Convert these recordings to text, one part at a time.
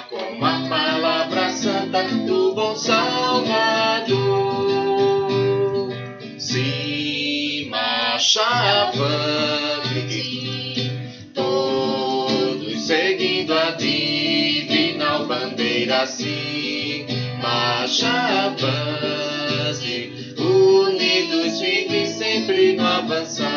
proclamar com a palavra santa do bom Salvador. Sim, marcha avante, todos seguindo a divinal bandeira. Sim, marcha avante, unidos firmes sempre no avançar.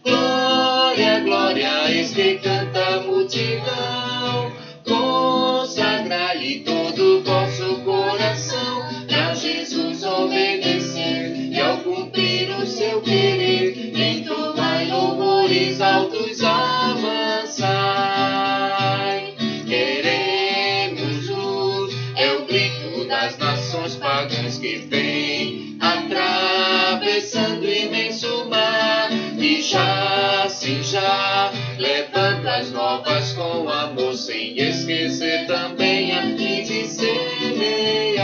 Glória, glória, eis que canta a multidão. Consagrai todo o vosso coração pra Jesus obedecer, e ao cumprir o seu querer, entoai louvores altos, avançai. Queremos luz, é o grito das nações pagãs que vem atravessando o imenso mar, e já, sim, já levanta as novas com amor, sem esquecer também aqui de semear.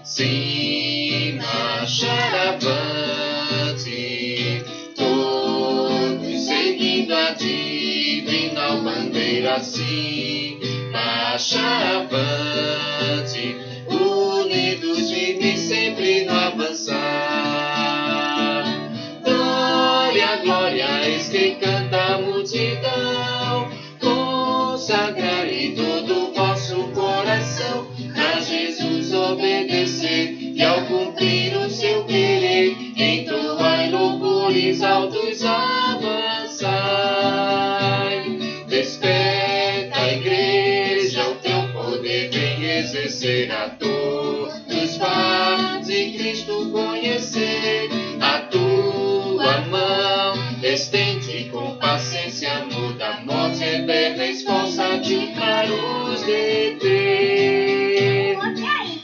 Sim, marchar avante, todos seguindo a divinal bandeira. Sim, marchar avante, unidos firmes sempre no avançar. Glória, glória, eis que canta a multidão. Consagrai todo o vosso coração pra Jesus obedecer, e ao cumprir o seu querer, entoai louvores altos, avançai. Desperta a igreja, o teu poder vem exercer, a todos faze Cristo conhecer. A tua mão estende com paciência, amor da morte eterna, esforça-te para os deter.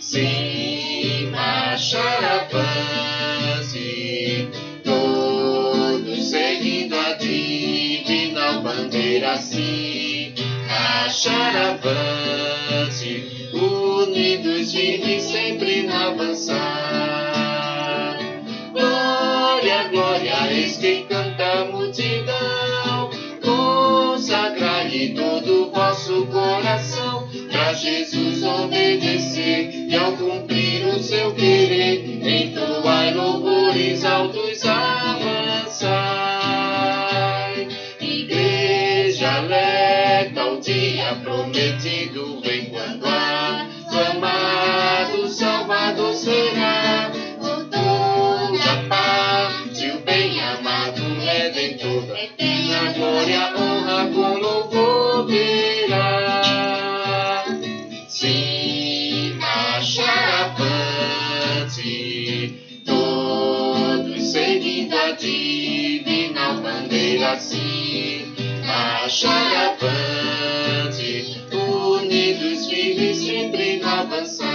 Sim, marchar avante, todos seguindo a divinal bandeira. Sim, marchar avante, unidos firmes sempre no avançar. Glória, glória, eis que canta a multidão. Consagrai todo o vosso coração pra Jesus obedecer, e ao cumprir o seu querer, entoai louvores altos, avançai. Igreja alerta, o dia prometido vem, quando aclamado Salvador será. Por toda parte o bem-amado Redentor, eterna glória, honra com louvor verá. Sim, marchar avante, todos seguindo a divinal bandeira. Sim, marchar avante, unidos firmes sempre no avançar.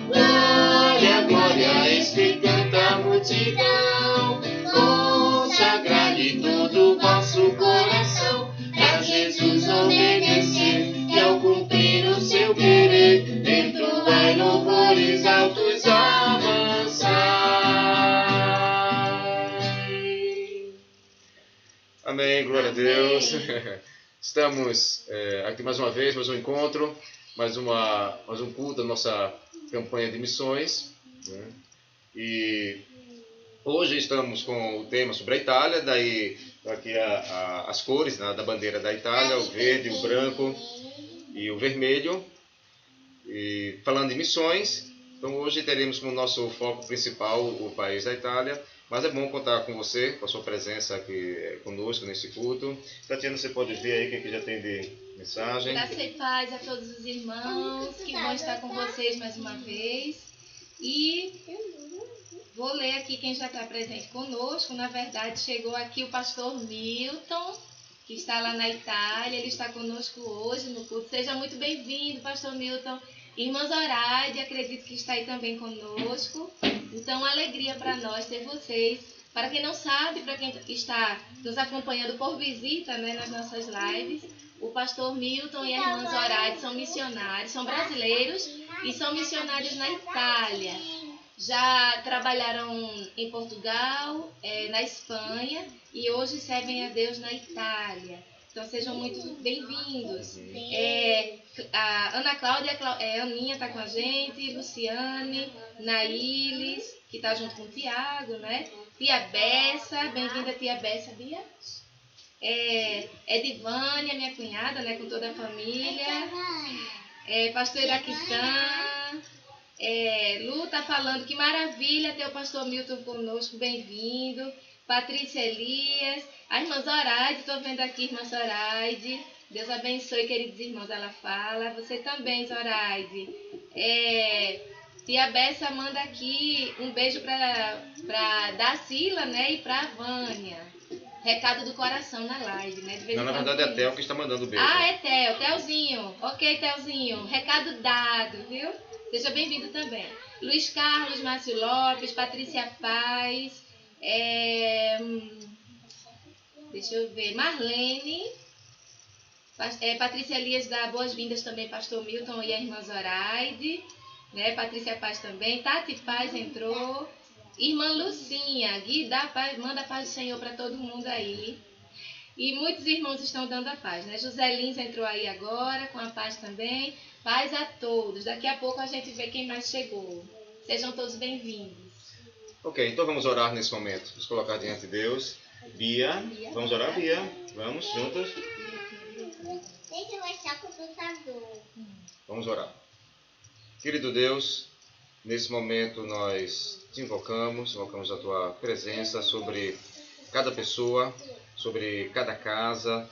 Glória, glória, eis que canta a multidão. Consagrai todo o vosso coração pra Jesus obedecer, e ao cumprir o seu querer, entoai louvores altos, avançai. Amém, glória a Deus. Estamos aqui mais uma vez, mais um encontro, mais um culto da nossa campanha de missões, né? E hoje estamos com o tema sobre a Itália, daí aqui as cores, né, da bandeira da Itália, o verde, o branco e o vermelho. E falando de missões, então hoje teremos como nosso foco principal o país da Itália, mas é bom contar com você, com a sua presença aqui conosco nesse culto. Tatiana, você pode ver aí o que já tem de mensagem. Graça e paz a todos os irmãos, que bom estar com vocês mais uma vez. E vou ler aqui quem já está presente conosco. Na verdade, chegou aqui o pastor Milton, que está lá na Itália. Ele está conosco hoje no culto. Seja muito bem-vindo, pastor Milton. Irmã Zoraide, acredito que está aí também conosco. Então, alegria para nós ter vocês. Para quem não sabe, para quem está nos acompanhando por visita, né, nas nossas lives, o pastor Milton e a irmã Zoraide são missionários, são brasileiros e são missionários na Itália. já trabalharam em Portugal, na Espanha e hoje servem a Deus na Itália. Então sejam muito bem-vindos. A Ana Cláudia, a Aninha está com a gente, Luciane, Naílis, que está junto com o Tiago, né? Tia Bessa, bem-vinda Tia Bessa, Bia. Edivânia, minha cunhada, né, com toda a família. Pastor Iraquitã. Lu tá falando que maravilha ter o pastor Milton conosco, bem-vindo. Patrícia Elias, a irmã Zoraide, estou vendo aqui, irmã Zoraide. Deus abençoe, queridos irmãos, ela fala. Você também, Zoraide. Tia Bessa manda aqui um beijo para Dacila, né, e para Vânia. Recado do coração na live, né? Não, na verdade é a Theo que está mandando o beijo. Ah, é Theo, Theozinho. Ok, Theozinho. Recado dado, viu? Seja bem-vindo também. Luiz Carlos, Márcio Lopes, Patrícia Paz, deixa eu ver, Marlene, Patrícia Elias dá boas-vindas também, pastor Milton e a irmã Zoraide, né? Patrícia Paz também, Tati Paz entrou, irmã Lucinha, Gui dá paz, manda a paz do Senhor para todo mundo aí. E muitos irmãos estão dando a paz, né? José Lins entrou aí agora, com a paz também. Paz a todos. Daqui a pouco a gente vê quem mais chegou. Sejam todos bem-vindos. Ok, então vamos orar nesse momento. Vamos colocar diante de Deus. Bia, vamos orar, Bia? Vamos, juntos? Deixa eu achar o computador. Vamos orar. Querido Deus, nesse momento nós te invocamos a tua presença sobre cada pessoa, sobre cada casa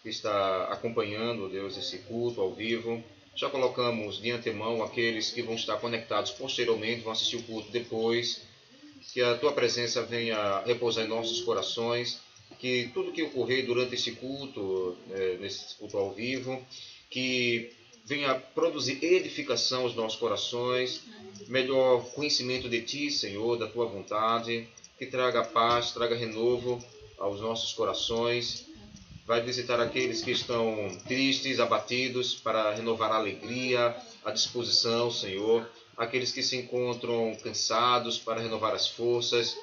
que está acompanhando, Deus, esse culto ao vivo. Já colocamos de antemão aqueles que vão estar conectados posteriormente, vão assistir o culto depois. Que a tua presença venha repousar em nossos corações. Que tudo que ocorrer durante esse culto, nesse culto ao vivo, que venha produzir edificação aos nossos corações, melhor conhecimento de Ti, Senhor, da Tua vontade, que traga paz, traga renovo aos nossos corações. Vai visitar aqueles que estão tristes, abatidos, para renovar a alegria, a disposição, Senhor. Aqueles que se encontram cansados, para renovar as forças.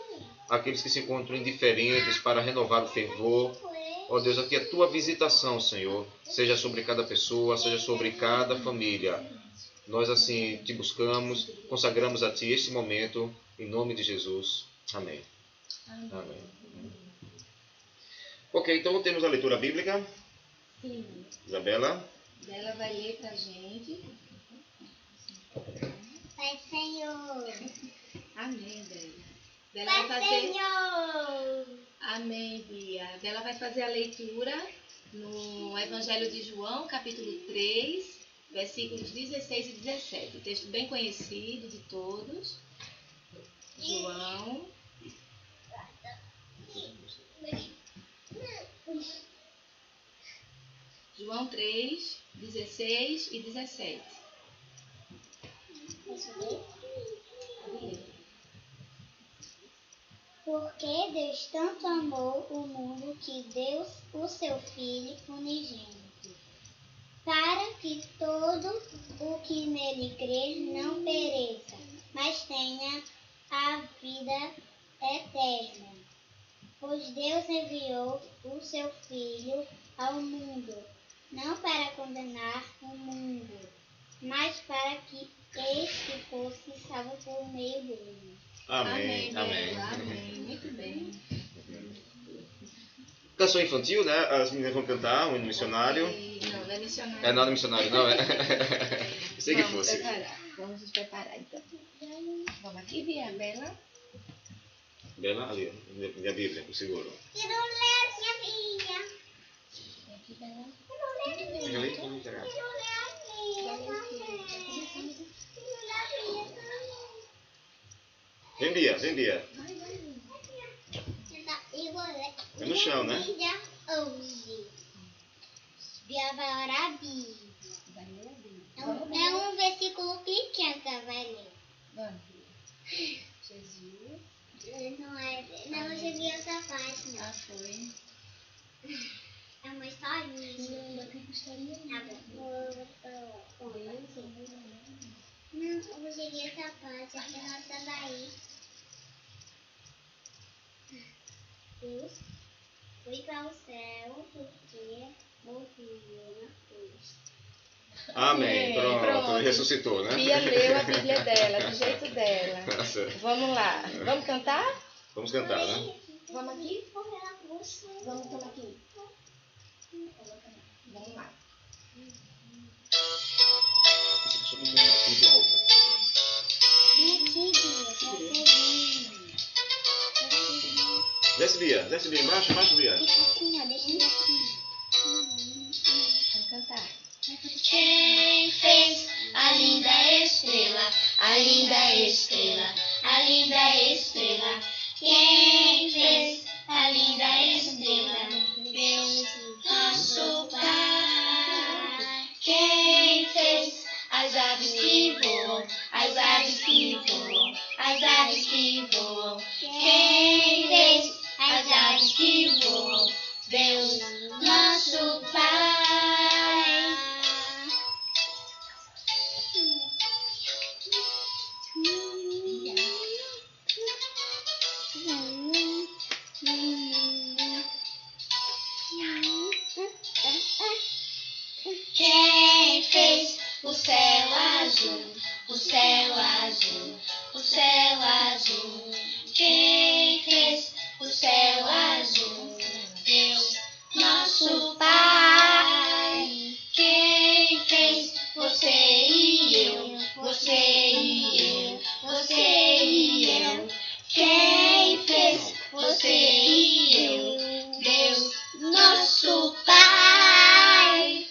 Aqueles que se encontram indiferentes, para renovar o fervor. Ó Deus, aqui a Tua visitação, Senhor, seja sobre cada pessoa, seja sobre cada família. Nós assim Te buscamos, consagramos a Ti este momento, em nome de Jesus. Amém. Amém. Ok, então temos a leitura bíblica. Sim. Isabela. Ela vai ler pra gente. Pai Senhor. Amém, Bela. Pai Vai fazer... Senhor. Amém, Bia. Bela vai fazer a leitura no Evangelho de João, capítulo 3, versículos 16 e 17. Texto bem conhecido de todos. João. João 3, 16 e 17. Porque Deus tanto amou o mundo que deu o seu Filho unigênito, para que todo o que nele crê não pereça, mas tenha a vida eterna. Pois Deus enviou o seu Filho ao mundo, não para condenar o mundo, mas para que este fosse salvo por meio dele. Amém. Amém. Amém. Muito bem. Canção infantil, né? As meninas vão cantar, um hino missionário. Não, não é missionário. É nada missionário, não é? Sei que fosse. Vamos nos preparar, então. Vamos aqui, Bia, Bela. Bela, ali, minha Bíblia, eu seguro. Eu não leio minha Bíblia. Aqui, Bela. Eu não leio minha Bíblia. Pega ali, vamos entregar. Eu não leio a Bíblia. Eu não leio a Bíblia. Vem, Bia, vem, Bia. É no chão, né? Hoje. Bia vai orar a Bíblia. Vai ler a Bíblia. É um versículo pequeno que ela vai ler. Vamos. Jesus. Não é. Não, eu já vi essa parte, não. Ah, foi. É uma historinha. Que historinha? Tá bom. Não, eu cheguei essa parte aqui na nossa daí. Deus foi para o céu porque morreu na cruz. Amém. Pronto. Ressuscitou, né? Bia leu a Bíblia dela, do jeito dela. Vamos lá. Vamos cantar? Vamos cantar, né? Vamos aqui? Morreu na cruz. Vamos cantar aqui. Vamos lá. Muito alto. Desce, Bia, embaixo, Bia. Vamos cantar. Quem fez a linda estrela, a linda estrela, a linda estrela? Quem fez a linda estrela? Deus, nosso Pai. Quem fez as aves que voam, as aves que voam, as aves que voam? Quem fez as aves que voam? Deus, nosso Pai. Quem fez o céu azul, o céu azul, o céu azul? Quem fez o céu azul? Deus, nosso Pai. Quem fez você e eu, você e eu, você e eu? Quem fez você e eu? Deus, nosso Pai.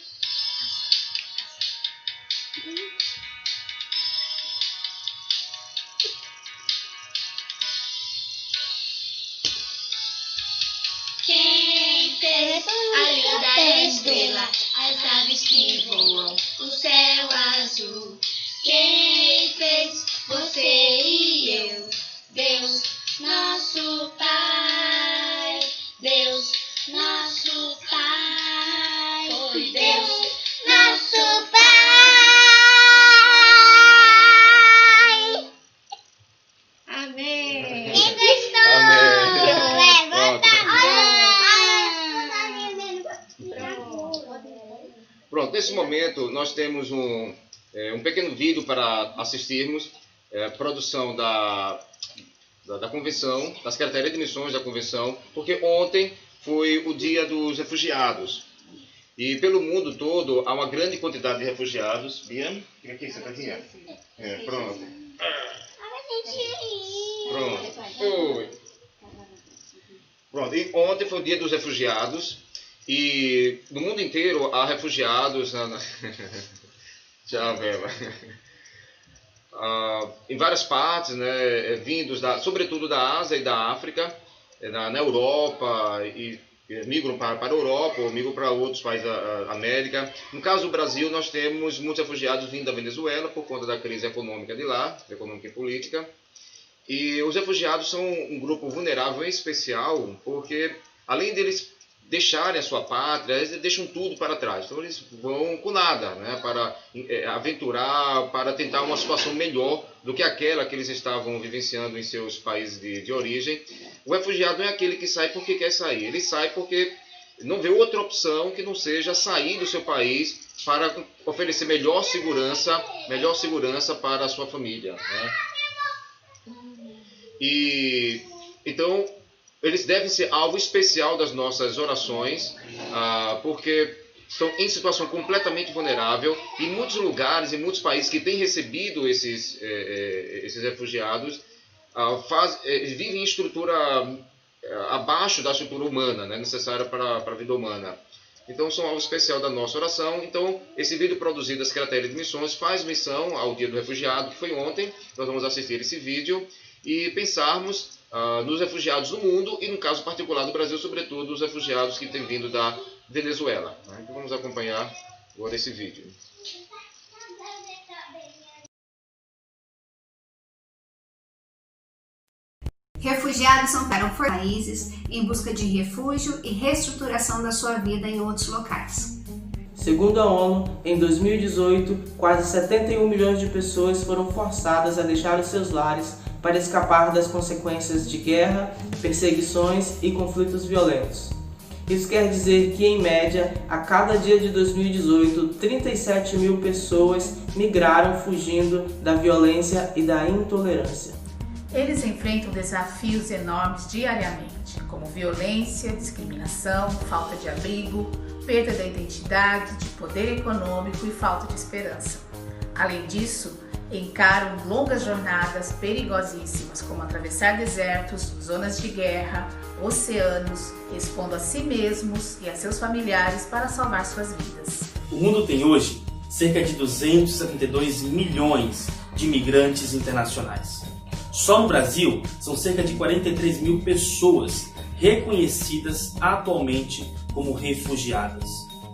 Quem fez a linda estrela, as aves que voam, o céu azul? Quem fez você e eu? Deus, nosso Pai. Deus, nosso Pai. Deus, nosso Pai. Amém. Quem gostou? Pronto, nesse momento nós temos um pequeno vídeo para assistirmos, produção da convenção, da Secretaria de Missões da convenção, porque ontem foi o Dia dos Refugiados. E pelo mundo todo há uma grande quantidade de refugiados. Bia, fica aqui, sentadinha. Pronto. Oi. Pronto, e ontem foi o Dia dos Refugiados. E no mundo inteiro há refugiados Tchau, Bela. Em várias partes, né, vindos sobretudo da Ásia e da África, na Europa, e migram para a Europa ou migram para outros países da América. No caso do Brasil, nós temos muitos refugiados vindo da Venezuela por conta da crise econômica de lá, econômica e política. E os refugiados são um grupo vulnerável em especial, porque além deles deixarem a sua pátria, eles deixam tudo para trás. Então eles vão com nada, né, para aventurar, para tentar uma situação melhor do que aquela que eles estavam vivenciando em seus países de origem. O refugiado não é aquele que sai porque quer sair, ele sai porque não vê outra opção que não seja sair do seu país para oferecer melhor segurança para a sua família, né? E então eles devem ser alvo especial das nossas orações, porque estão em situação completamente vulnerável. Em muitos lugares, em muitos países que têm recebido esses refugiados, vivem em estrutura abaixo da estrutura humana, né, necessária para a vida humana. Então, são alvo especial da nossa oração. Então, esse vídeo produzido da Secretaria de Missões faz menção ao Dia do Refugiado, que foi ontem. Nós vamos assistir esse vídeo e pensarmos nos refugiados do mundo e, no caso particular do Brasil, sobretudo, os refugiados que têm vindo da Venezuela. Então vamos acompanhar agora esse vídeo. Refugiados são para países em busca de refúgio e reestruturação da sua vida em outros locais. Segundo a ONU, em 2018, quase 71 milhões de pessoas foram forçadas a deixar os seus lares para escapar das consequências de guerra, perseguições e conflitos violentos. Isso quer dizer que, em média, a cada dia de 2018, 37 mil pessoas migraram fugindo da violência e da intolerância. Eles enfrentam desafios enormes diariamente, como violência, discriminação, falta de abrigo, perda da identidade, de poder econômico e falta de esperança. Além disso, encaram longas jornadas perigosíssimas, como atravessar desertos, zonas de guerra, oceanos, expondo a si mesmos e a seus familiares para salvar suas vidas. O mundo tem hoje cerca de 272 milhões de imigrantes internacionais. Só no Brasil, são cerca de 43 mil pessoas reconhecidas atualmente como refugiadas.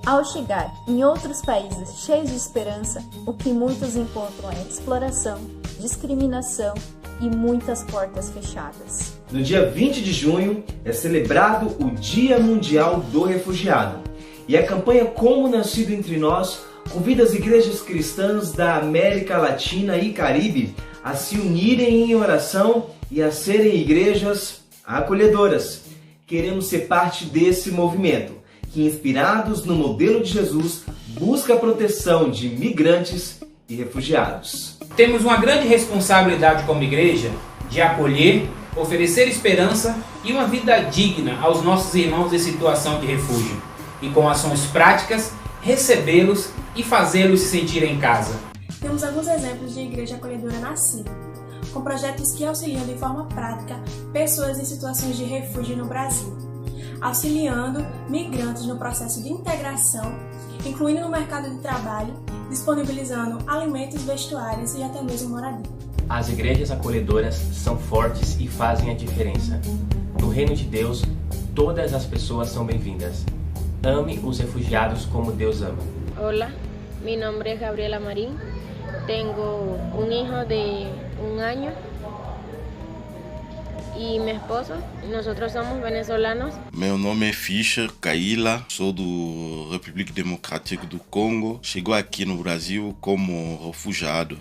Ao chegar em outros países cheios de esperança, o que muitos encontram é exploração, discriminação e muitas portas fechadas. No dia 20 de junho é celebrado o Dia Mundial do Refugiado. E a campanha Como Nascido Entre Nós convida as igrejas cristãs da América Latina e Caribe a se unirem em oração e a serem igrejas acolhedoras. Queremos ser parte desse movimento, que, inspirados no modelo de Jesus, busca a proteção de migrantes e refugiados. Temos uma grande responsabilidade como igreja de acolher, oferecer esperança e uma vida digna aos nossos irmãos em situação de refúgio, e com ações práticas, recebê-los e fazê-los se sentir em casa. Temos alguns exemplos de igreja acolhedora nascida, com projetos que auxiliam de forma prática pessoas em situações de refúgio no Brasil, auxiliando migrantes no processo de integração, incluindo no mercado de trabalho, disponibilizando alimentos, vestuários e até mesmo moradia. As igrejas acolhedoras são fortes e fazem a diferença. No reino de Deus, todas as pessoas são bem-vindas. Ame os refugiados como Deus ama. Olá, meu nome é Gabriela Marín. Tengo un hijo de 1 año y mi esposo. Nosotros somos venezolanos. Meu nome é Fischer Kaila, sou do República Democrática do Congo. Chegou aqui no Brasil como refugiado.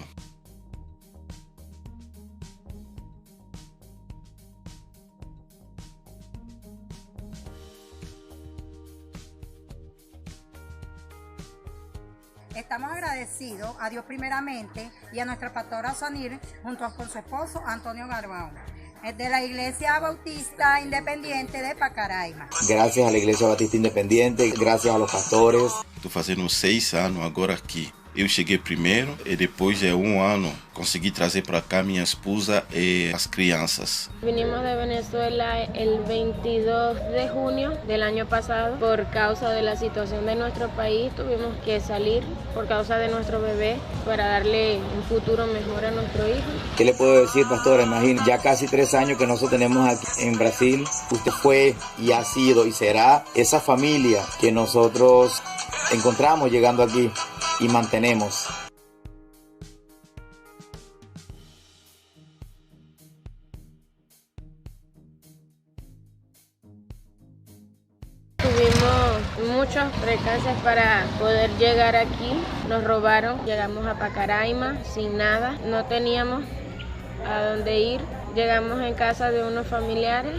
Estamos agradecidos a Dios primeramente y a nuestra pastora Sonir junto con su esposo Antonio Garbão, de la Iglesia Bautista Independiente de Pacaraima. Gracias a la Iglesia Bautista Independiente, gracias a los pastores. Estou fazendo 6 anos agora aqui. Eu cheguei primeiro e depois de 1 ano consegui trazer para cá minha esposa e as crianças. Vinimos de Venezuela el 22 de junio del año pasado. Por causa de la situación de nuestro país tuvimos que salir por causa de nuestro bebé para darle un futuro mejor a nuestro hijo. ¿Qué le puedo decir, pastora? Imagínate, ya casi 3 años que nosotros tenemos aquí en Brasil. Usted fue y ha sido y será esa familia que nosotros encontramos llegando aquí y mantenemos. Tuvimos muchos percances para poder llegar aquí. Nos robaron, llegamos a Pacaraima sin nada, no teníamos a dónde ir. Llegamos en casa de unos familiares.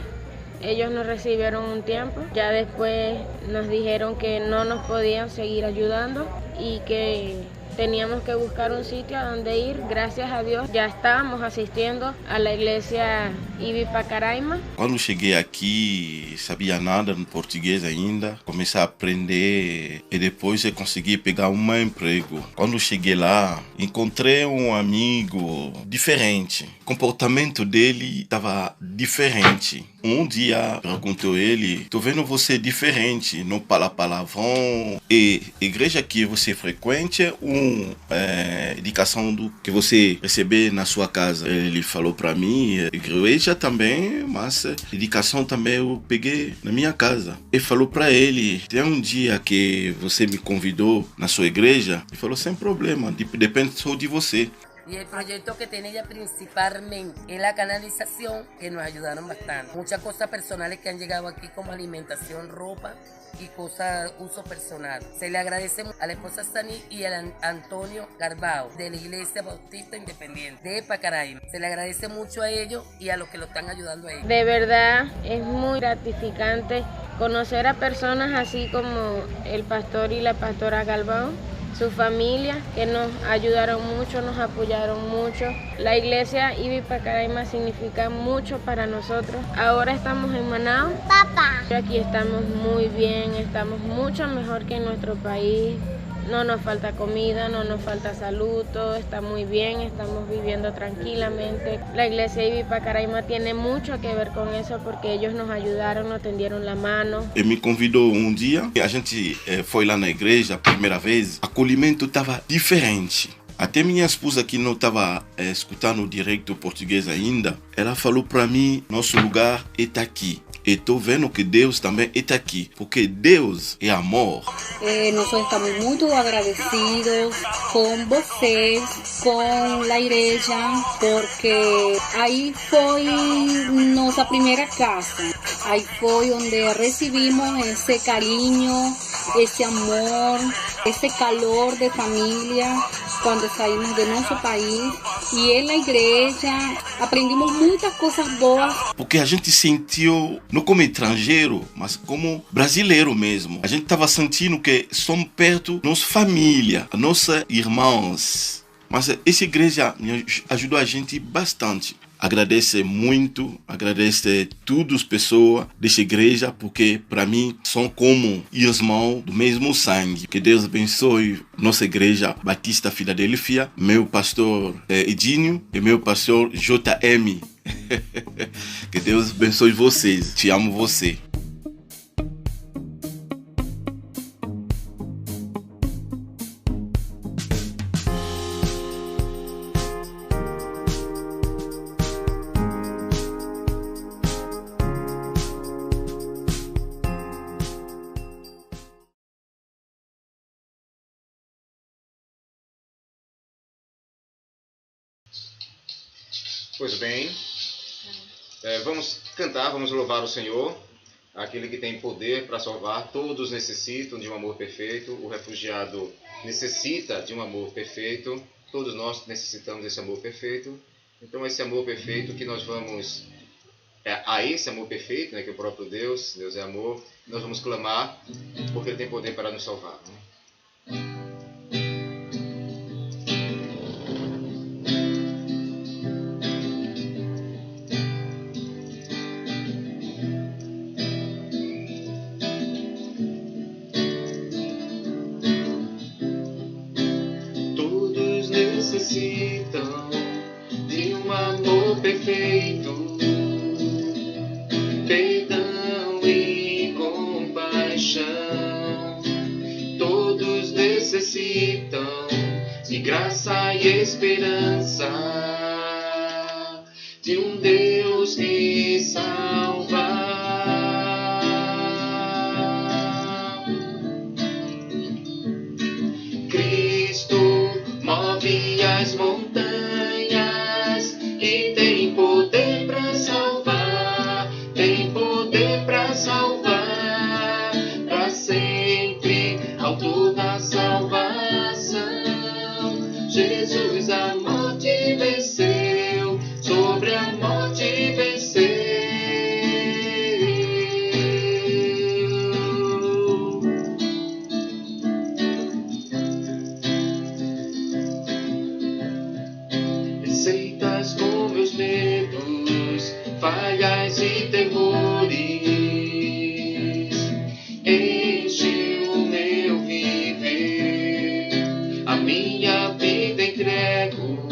Ellos nos recibieron un tiempo, ya después nos dijeron que no nos podían seguir ayudando y que teníamos que buscar un sitio a donde ir. Gracias a Dios já estávamos assistindo à igreja Ibi Pacaraima. Quando cheguei aqui, sabia nada no português ainda. Comecei a aprender e depois eu consegui pegar um emprego. Quando cheguei lá, encontrei um amigo diferente. O comportamento dele estava diferente. Um dia perguntou ele: "Tô vendo você diferente, não fala palavrão. E igreja que você frequente, indicação do que você receber na sua casa?" Ele falou para mim: "Igreja também, mas indicação também eu peguei na minha casa." Ele falou para ele: "Tem um dia que você me convidou na sua igreja?" Ele falou: "Sem problema, depende só de você." Y el proyecto que tiene ella principalmente es la canalización, que nos ayudaron bastante. Muchas cosas personales que han llegado aquí, como alimentación, ropa y cosas uso personal. Se le agradece a la esposa Sani y al Antonio Garbao de la Iglesia Bautista Independiente de Pacaraima. Se le agradece mucho a ellos y a los que lo están ayudando a ellos. De verdad es muy gratificante conocer a personas así como el pastor y la pastora Garbao, su familia, que nos ayudaron mucho, nos apoyaron mucho. La iglesia IBI Pacaraima significa mucho para nosotros. Ahora estamos en Manaos. Papá. Aquí estamos muy bien, estamos mucho mejor que en nuestro país. No nos falta comida, no nos falta salud, todo está muy bien, estamos viviendo tranquilamente. La iglesia IBI Pacaraima tiene mucho que ver con eso porque ellos nos ayudaron, nos tendieron la mano. Ele me convidou dia, a gente foi lá na igreja a primeira vez, o acolhimento estava diferente. Até minha esposa, que não estava escutando direito português ainda, ela falou para mim, nosso lugar está aqui. E estou vendo que Deus também está aqui, porque Deus é amor. Nós estamos muito agradecidos com vocês, com a igreja, porque aí foi nossa primeira casa. Aí foi onde recebimos esse carinho, esse amor, esse calor de família quando saímos de nosso país. E na igreja aprendemos muitas coisas boas. Porque a gente sentiu, não como estrangeiro, mas como brasileiro mesmo. A gente estava sentindo que somos perto da nossa família, nossos irmãos. Mas essa igreja ajudou a gente bastante. Agradeço muito, agradeço a todas as pessoas dessa igreja, porque para mim são como irmãos do mesmo sangue. Que Deus abençoe nossa igreja Batista Filadélfia, meu pastor Edinho e meu pastor JM. Que Deus abençoe vocês. Te amo você. Pois bem, vamos cantar, vamos louvar o Senhor, aquele que tem poder para salvar. Todos necessitam de um amor perfeito, o refugiado necessita de um amor perfeito, todos nós necessitamos desse amor perfeito. Então esse amor perfeito que nós vamos, a esse amor perfeito, né, que é o próprio Deus, Deus é amor, nós vamos clamar, porque Ele tem poder para nos salvar, né? Necessitam de um amor perfeito, perdão e compaixão. Todos necessitam de graça e esperança, de um Deus que salva. Move as montanhas e tem poder para salvar, tem poder para salvar, para sempre, autor da salvação. Jesus a morte venceu, sobre a morte venceu. Receitas com meus medos, falhas e temores, enche o meu viver, a minha vida entrego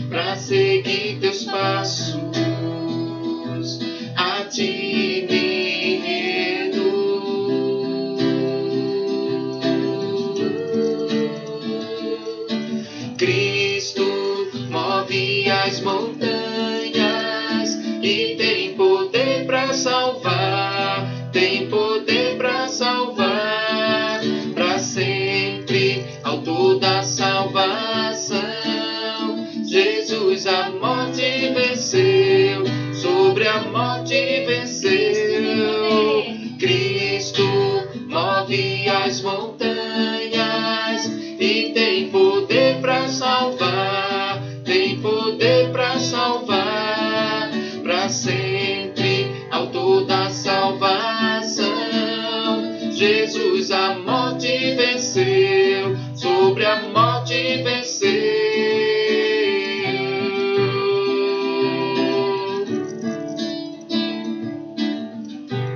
pra seguir teus passos, a ti me rendo. Cristo move as montanhas e tem poder para salvar, tem poder para salvar, para sempre, autor da salvação. Jesus a morte venceu, sobre a morte venceu.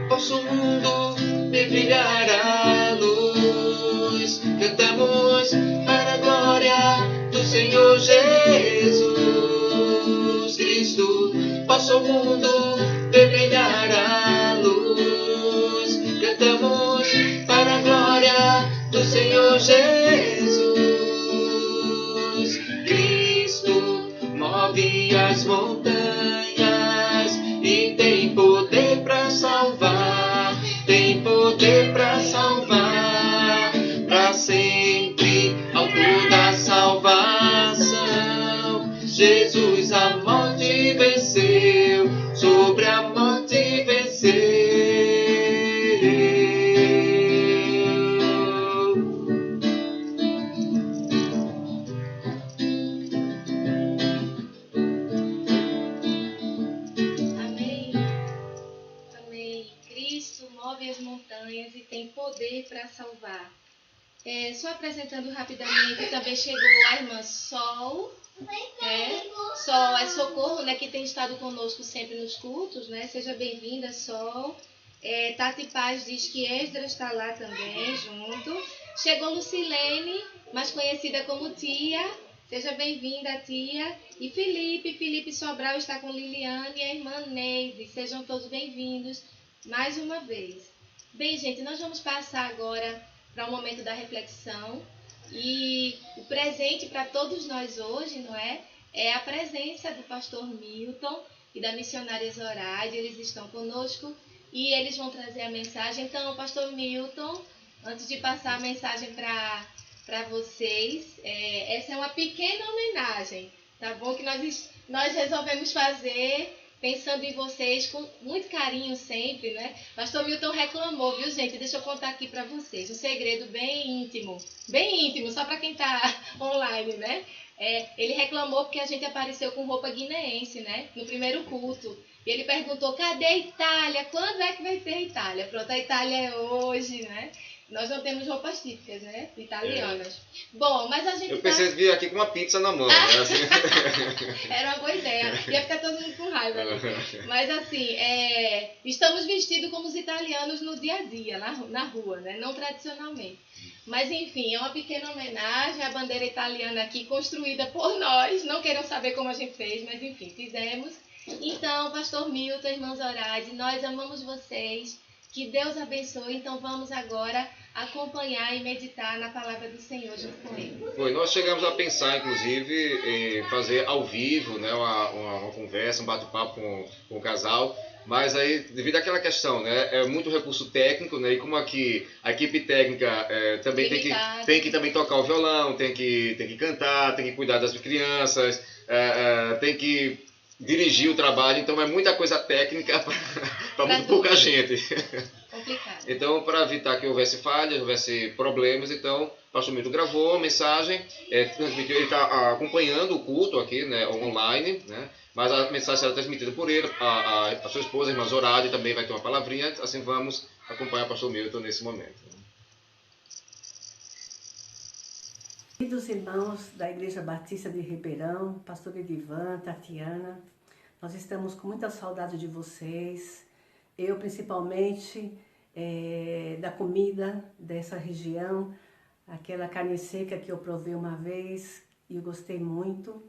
Posso o mundo de brilhar a luz, cantamos para a glória do Senhor Jesus Cristo. Posso o mundo de brilhar a luz, cantamos para a glória do Senhor Jesus Cristo. Move as montanhas e tem poder para salvar, tem poder para salvar, para sempre, autor da salvação. Jesus a morte venceu, sobre a morte venceu. Amém. Amém. Cristo move as montanhas e tem poder para salvar. Só apresentando rapidamente, também chegou a irmã Sol. Sol é Socorro, né, que tem estado conosco sempre nos cultos, né? Seja bem-vinda, Sol. Tati Paz diz que Esdras está lá também, junto. Chegou Lucilene, mais conhecida como Tia. Seja bem-vinda, Tia. E Felipe Sobral está com Liliane e a irmã Neide. Sejam todos bem-vindos mais uma vez. Bem, gente, nós vamos passar agora para o momento da reflexão. E o presente para todos nós hoje, não é? É a presença do pastor Milton e da missionária Zoraide. Eles estão conosco e eles vão trazer a mensagem. Então, pastor Milton, antes de passar a mensagem para vocês, essa é uma pequena homenagem, tá bom? Que nós resolvemos fazer pensando em vocês com muito carinho sempre, né? Pastor Milton reclamou, viu, gente? Deixa eu contar aqui para vocês. Um segredo bem íntimo, só para quem tá online, né? Ele reclamou porque a gente apareceu com roupa guineense, né? No primeiro culto. E ele perguntou, cadê a Itália? Quando é que vai ter a Itália? Pronto, a Itália é hoje, né? Nós não temos roupas típicas, né? Italianas. Bom, mas a gente Eu pensei em vir aqui com uma pizza na mão, né? Assim. Era uma boa ideia. Ia ficar todo mundo com raiva. Mas assim, estamos vestidos como os italianos no dia a dia, na rua, né? Não tradicionalmente. Mas enfim, é uma pequena homenagem à bandeira italiana aqui, construída por nós. Não queiram saber como a gente fez, mas enfim, fizemos. Então, pastor Milton, irmã Zoraide, nós amamos vocês. Que Deus abençoe. Então vamos agora acompanhar e meditar na palavra do Senhor junto com ele. Nós chegamos a pensar, inclusive, em fazer ao vivo, né, uma conversa, um bate-papo com o casal. Mas aí, devido àquela questão, né, é muito recurso técnico, né, e como aqui a equipe técnica também tem que também tocar o violão, tem que cantar, tem que cuidar das crianças, tem que dirigir o trabalho, então é muita coisa técnica para muito pouca gente. Complicado. Então, para evitar que houvesse falhas, houvesse problemas, então o pastor Milton gravou a mensagem, transmitiu, ele está acompanhando o culto aqui, né, online, né, mas a mensagem será transmitida por ele, a sua esposa, a irmã Zoraide, também vai ter uma palavrinha, assim vamos acompanhar o pastor Milton nesse momento. Queridos irmãos da Igreja Batista de Ribeirão, pastor Edivan, Tatiana, nós estamos com muita saudade de vocês, eu principalmente da comida dessa região, aquela carne seca que eu provei uma vez e eu gostei muito,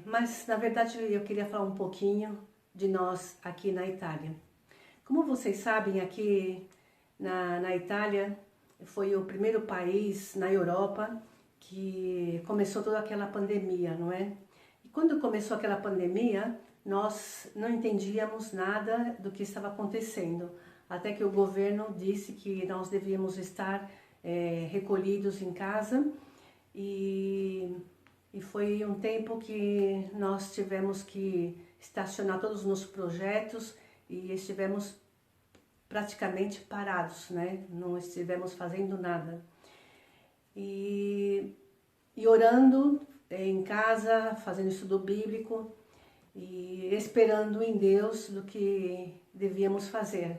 mas na verdade eu queria falar um pouquinho de nós aqui na Itália. Como vocês sabem, aqui na Itália, foi o primeiro país na Europa que começou toda aquela pandemia, não é? E quando começou aquela pandemia, nós não entendíamos nada do que estava acontecendo, até que o governo disse que nós devíamos estar recolhidos em casa e foi um tempo que nós tivemos que estacionar todos os nossos projetos e estivemos praticamente parados, né? Não estivemos fazendo nada. E orando em casa, fazendo estudo bíblico e esperando em Deus do que devíamos fazer.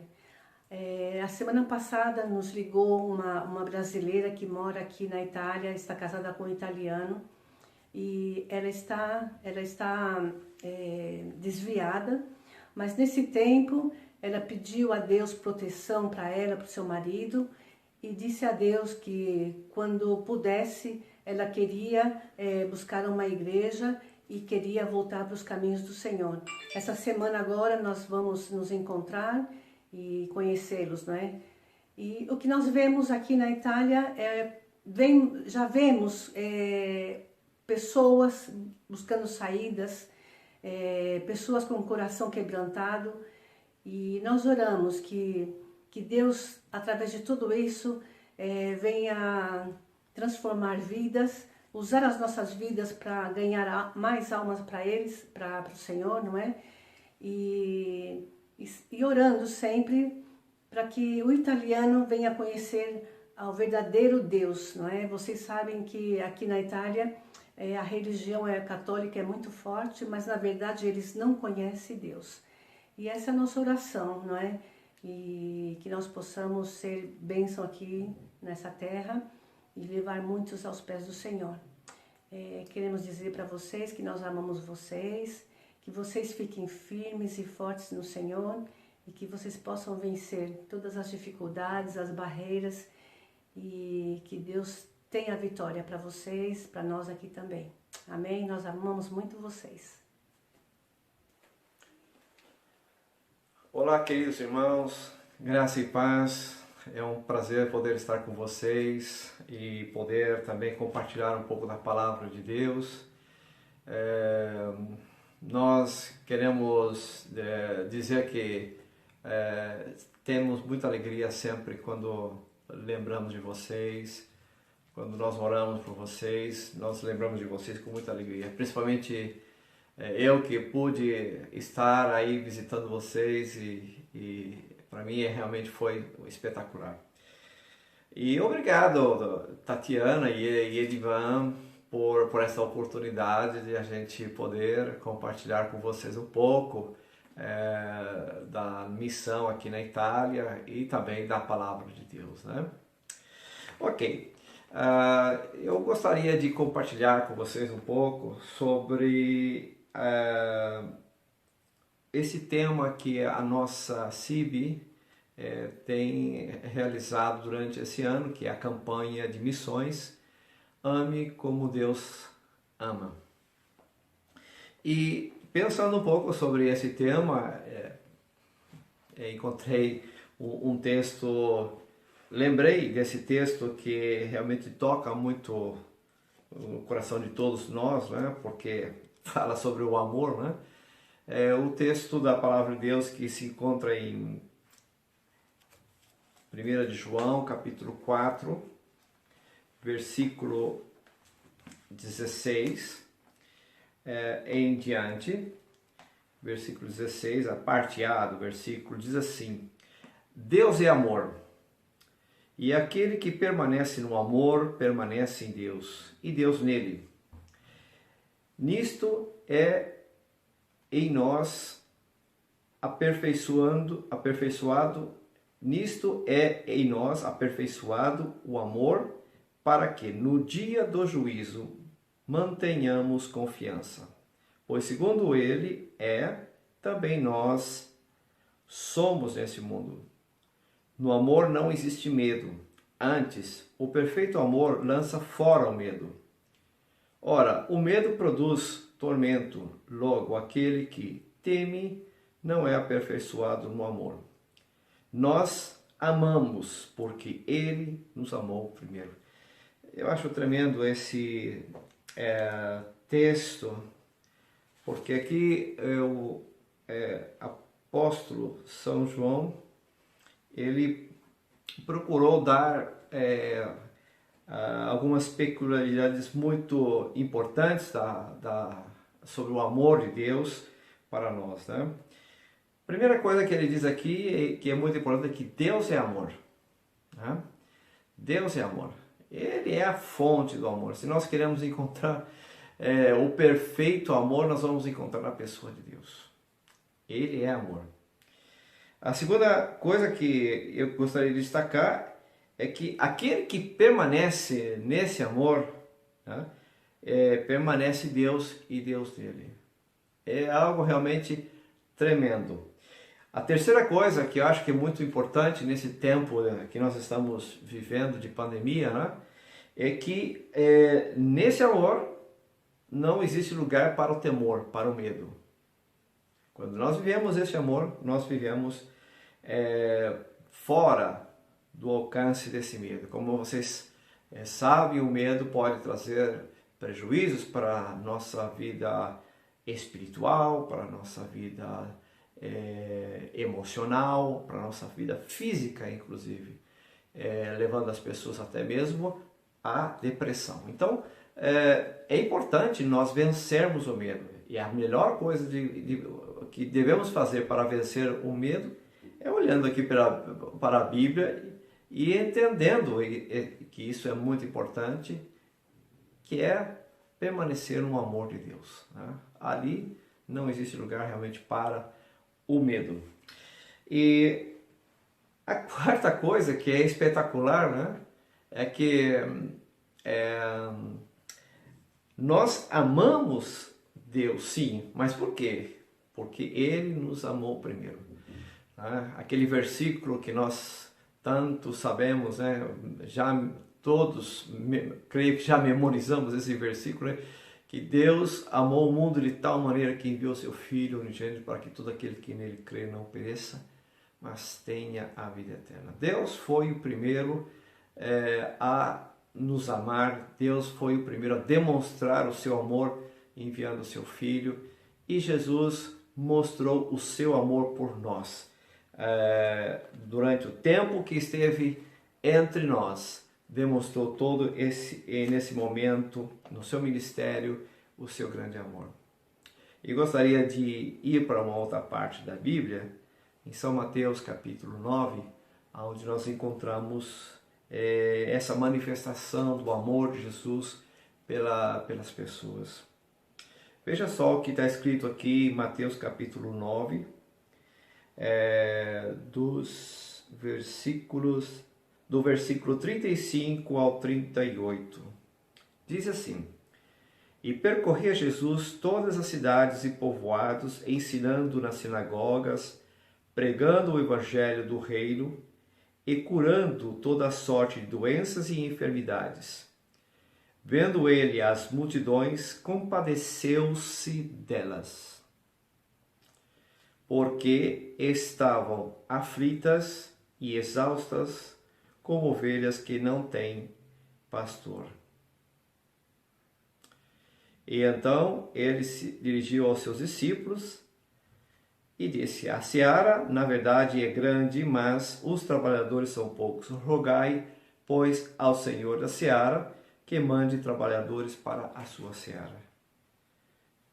A semana passada nos ligou uma brasileira que mora aqui na Itália, está casada com um italiano, e ela está desviada, mas nesse tempo ela pediu a Deus proteção para ela, para o seu marido, e disse a Deus que quando pudesse ela queria buscar uma igreja e queria voltar para os caminhos do Senhor. Essa semana agora nós vamos nos encontrar e conhecê-los, não é? E o que nós vemos aqui na Itália já vemos pessoas buscando saídas, pessoas com o coração quebrantado, e nós oramos que Deus, através de tudo isso, venha transformar vidas, usar as nossas vidas para ganhar mais almas para eles, para o Senhor, não é? E orando sempre para que o italiano venha conhecer ao verdadeiro Deus, não é? Vocês sabem que aqui na Itália a religião católica é muito forte, mas na verdade eles não conhecem Deus. E essa é a nossa oração, não é? E que nós possamos ser bênção aqui nessa terra e levar muitos aos pés do Senhor. Queremos dizer para vocês que nós amamos vocês, que vocês fiquem firmes e fortes no Senhor e que vocês possam vencer todas as dificuldades, as barreiras, e que Deus tenha a vitória para vocês, para nós aqui também. Amém? Nós amamos muito vocês. Olá, queridos irmãos, graça e paz. É um prazer poder estar com vocês e poder também compartilhar um pouco da palavra de Deus. Nós queremos dizer que temos muita alegria sempre quando lembramos de vocês, quando nós oramos por vocês, nós lembramos de vocês com muita alegria. Principalmente eu que pude estar aí visitando vocês e para mim realmente foi espetacular. E obrigado, Tatiana e Edivan, por essa oportunidade de a gente poder compartilhar com vocês um pouco da missão aqui na Itália e também da palavra de Deus, né? Ok, eu gostaria de compartilhar com vocês um pouco sobre esse tema que a nossa CIB tem realizado durante esse ano, que é a campanha de missões Ame como Deus ama. E pensando um pouco sobre esse tema, encontrei um texto, lembrei desse texto que realmente toca muito o coração de todos nós, né? Porque fala sobre o amor, né? O texto da palavra de Deus que se encontra em 1 de João, capítulo 4, versículo 16 em diante. Versículo 16, a parte A do versículo diz assim: Deus é amor, e aquele que permanece no amor permanece em Deus, e Deus nele. Nisto é em nós aperfeiçoado o amor, para que no dia do juízo mantenhamos confiança. Pois segundo ele também nós somos nesse mundo. No amor não existe medo, antes o perfeito amor lança fora o medo. Ora, o medo produz tormento, logo aquele que teme não é aperfeiçoado no amor. Nós amamos porque ele nos amou primeiro. Eu acho tremendo esse texto, porque aqui o apóstolo São João, ele procurou dar algumas peculiaridades muito importantes sobre o amor de Deus para nós, né? Primeira coisa que ele diz aqui, que é muito importante, é que Deus é amor, né? Deus é amor. Ele é a fonte do amor. Se nós queremos encontrar o perfeito amor, nós vamos encontrar na pessoa de Deus. Ele é amor. A segunda coisa que eu gostaria de destacar é que aquele que permanece nesse amor, né, permanece Deus e Deus nele. É algo realmente tremendo. A terceira coisa que eu acho que é muito importante nesse tempo, né, que nós estamos vivendo de pandemia, né, é que nesse amor não existe lugar para o temor, para o medo. Quando nós vivemos esse amor, nós vivemos fora do alcance desse medo. Como vocês sabem, o medo pode trazer prejuízos para a nossa vida espiritual, para a nossa vida emocional, para a nossa vida física, inclusive, levando as pessoas até mesmo à depressão. Então, é importante nós vencermos o medo. E a melhor coisa que devemos fazer para vencer o medo é olhando aqui para a Bíblia e entendendo que isso é muito importante, que é permanecer no amor de Deus, né? Ali não existe lugar realmente para o medo. E a quarta coisa que é espetacular, né, é que nós amamos Deus, sim, mas por quê? Porque Ele nos amou primeiro. Né? Aquele versículo que nós tanto sabemos, né? Já todos, creio que já memorizamos esse versículo, né? Que Deus amou o mundo de tal maneira que enviou seu Filho unigênito para que todo aquele que nele crê não pereça, mas tenha a vida eterna. Deus foi o primeiro a nos amar, Deus foi o primeiro a demonstrar o seu amor enviando o seu Filho, e Jesus mostrou o seu amor por nós. Durante o tempo que esteve entre nós, demonstrou todo nesse momento, no seu ministério, o seu grande amor. E gostaria de ir para uma outra parte da Bíblia, em São Mateus capítulo 9, onde nós encontramos essa manifestação do amor de Jesus pelas pessoas. Veja só o que está escrito aqui em Mateus capítulo 9, do versículo 35 ao 38. Diz assim: E percorria Jesus todas as cidades e povoados, ensinando nas sinagogas, pregando o evangelho do reino e curando toda a sorte de doenças e enfermidades. Vendo ele as multidões, compadeceu-se delas, porque estavam aflitas e exaustas, como ovelhas que não têm pastor. E então ele se dirigiu aos seus discípulos e disse: A seara, na verdade, é grande, mas os trabalhadores são poucos. Rogai, pois, ao Senhor da seara que mande trabalhadores para a sua seara.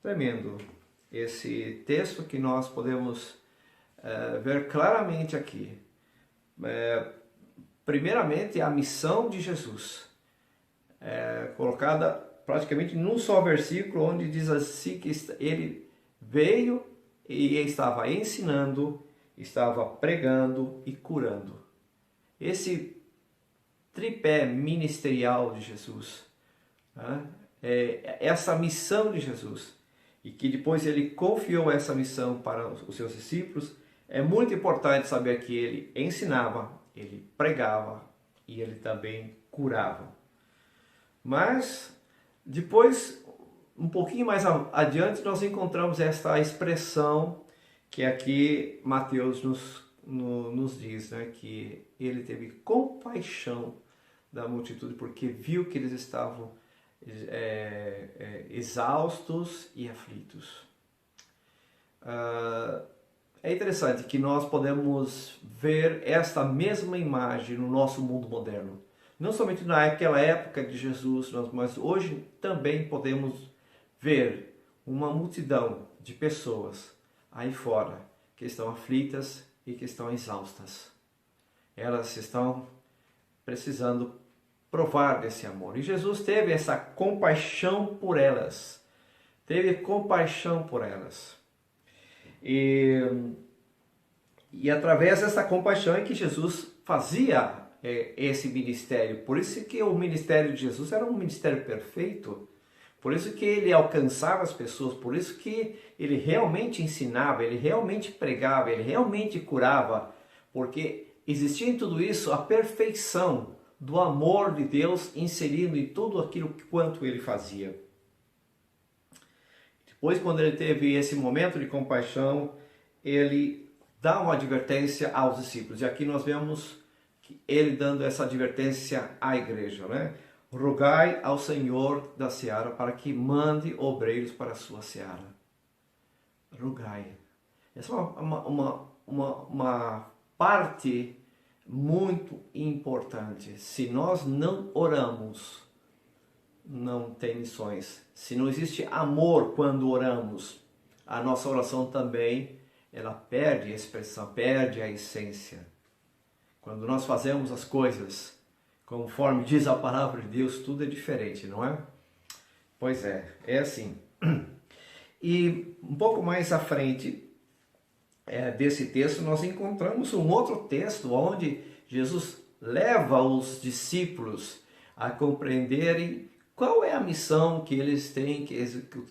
Tremendo esse texto que nós podemos ver claramente aqui. Primeiramente, a missão de Jesus, colocada praticamente num só versículo, onde diz assim que ele veio e estava ensinando, estava pregando e curando. Esse tripé ministerial de Jesus, né? Essa missão de Jesus, e que depois ele confiou essa missão para os seus discípulos. É muito importante saber que ele ensinava, ele pregava e ele também curava. Mas depois, um pouquinho mais adiante, nós encontramos esta expressão que aqui Mateus nos diz, né? Que ele teve compaixão da multitude, porque viu que eles estavam exaustos e aflitos. É interessante que nós podemos ver esta mesma imagem no nosso mundo moderno. Não somente naquela época de Jesus, mas hoje também podemos ver uma multidão de pessoas aí fora que estão aflitas e que estão exaustas. Elas estão precisando provar desse amor. E Jesus teve essa compaixão por elas. Teve compaixão por elas. E E através dessa compaixão é que Jesus fazia esse ministério. Por isso que o ministério de Jesus era um ministério perfeito. Por isso que ele alcançava as pessoas. Por isso que ele realmente ensinava, ele realmente pregava, ele realmente curava. Porque existia em tudo isso a perfeição do amor de Deus inserido em tudo aquilo quanto ele fazia. Depois, quando ele teve esse momento de compaixão, ele dá uma advertência aos discípulos. E aqui nós vemos ele dando essa advertência à igreja, né? Rogai ao Senhor da seara para que mande obreiros para a sua seara. Rogai. Essa é uma parte muito importante. Se nós não oramos, não tem missões. Se não existe amor quando oramos, a nossa oração também, ela perde a expressão, perde a essência. Quando nós fazemos as coisas conforme diz a palavra de Deus, tudo é diferente, não é? Pois é assim. E um pouco mais à frente desse texto, nós encontramos um outro texto onde Jesus leva os discípulos a compreenderem qual é a missão que eles têm que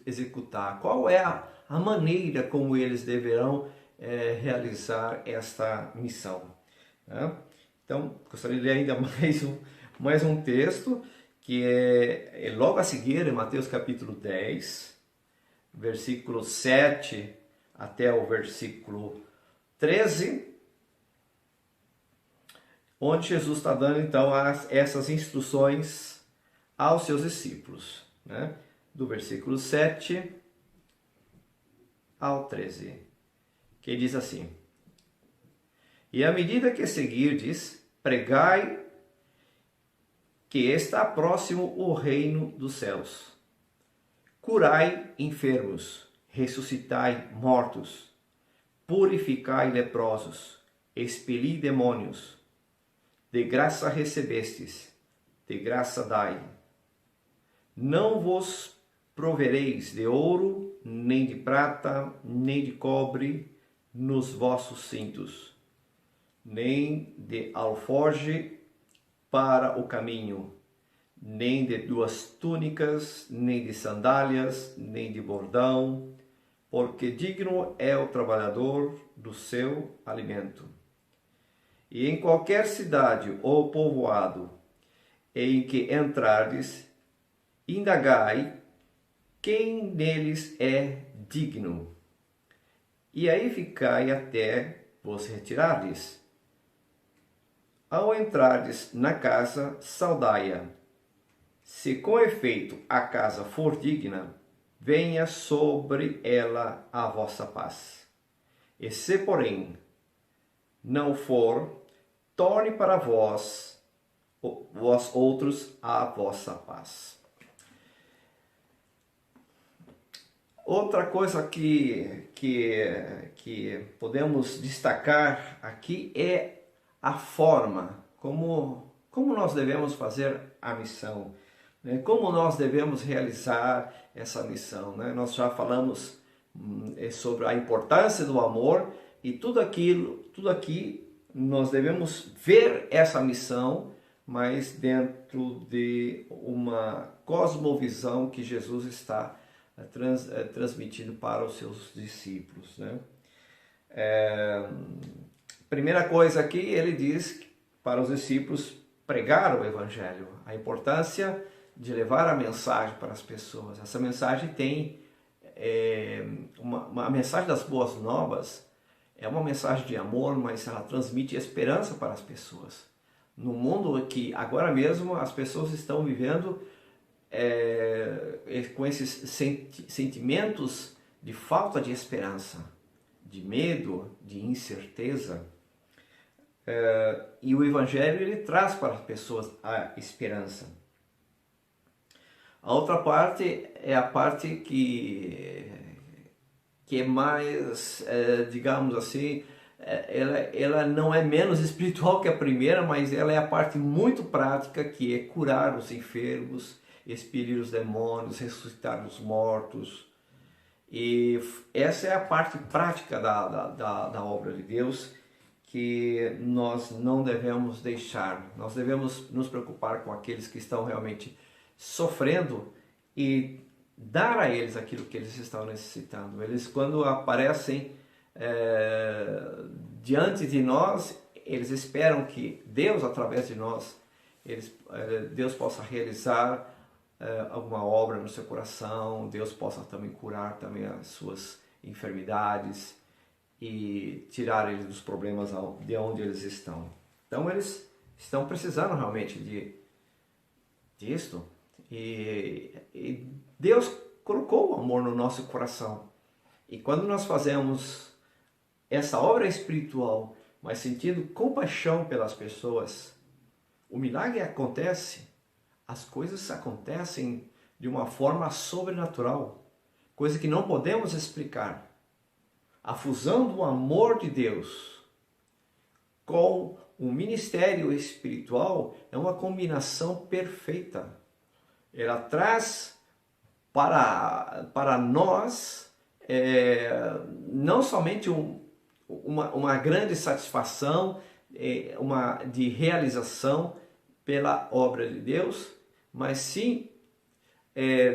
executar, qual é a maneira como eles deverão realizar esta missão. Né? Então, gostaria de ler ainda mais um texto, que é logo a seguir, em Mateus capítulo 10, versículo 7 até o versículo 13, onde Jesus está dando então essas instruções aos seus discípulos, né? Do versículo 7 ao 13, que diz assim: E à medida que seguirdes, pregai que está próximo o reino dos céus. Curai enfermos, ressuscitai mortos, purificai leprosos, expeli demônios. De graça recebestes, de graça dai. Não vos provereis de ouro, nem de prata, nem de cobre nos vossos cintos, nem de alforje para o caminho, nem de 2 túnicas, nem de sandálias, nem de bordão, porque digno é o trabalhador do seu alimento. E em qualquer cidade ou povoado em que entrardes, indagai quem neles é digno, e aí ficai até vos retirardes. Ao entrardes na casa, saudai-a. Se com efeito a casa for digna, venha sobre ela a vossa paz. E se, porém, não for, torne para vós outros a vossa paz. Outra coisa que podemos destacar aqui é a forma como nós devemos fazer a missão, né? Como nós devemos realizar essa missão, né? Nós já falamos sobre a importância do amor e tudo aqui nós devemos ver essa missão, mas dentro de uma cosmovisão que Jesus está transmitindo para os seus discípulos, né? Primeira coisa aqui, ele diz para os discípulos pregar o Evangelho, a importância de levar a mensagem para as pessoas. Essa mensagem tem uma mensagem das boas novas, é uma mensagem de amor, mas ela transmite esperança para as pessoas. No mundo que agora mesmo as pessoas estão vivendo com esses sentimentos de falta de esperança, de medo, de incerteza. E o Evangelho ele traz para as pessoas a esperança. A outra parte é a parte que é mais, digamos assim, ela não é menos espiritual que a primeira, mas ela é a parte muito prática, que é curar os enfermos, expelir os demônios, ressuscitar os mortos. E essa é a parte prática da obra de Deus, que nós não devemos deixar. Nós devemos nos preocupar com aqueles que estão realmente sofrendo e dar a eles aquilo que eles estão necessitando. Eles, quando aparecem diante de nós, eles esperam que Deus, através de nós, Deus possa realizar alguma obra no seu coração, Deus possa também curar também as suas enfermidades e tirar eles dos problemas de onde eles estão. Então eles estão precisando realmente disso. E Deus colocou o amor no nosso coração. E quando nós fazemos essa obra espiritual, mas sentindo compaixão pelas pessoas, o milagre acontece, as coisas acontecem de uma forma sobrenatural, coisa que não podemos explicar. A fusão do amor de Deus com o ministério espiritual é uma combinação perfeita. Ela traz para nós não somente uma grande satisfação, de realização pela obra de Deus, mas sim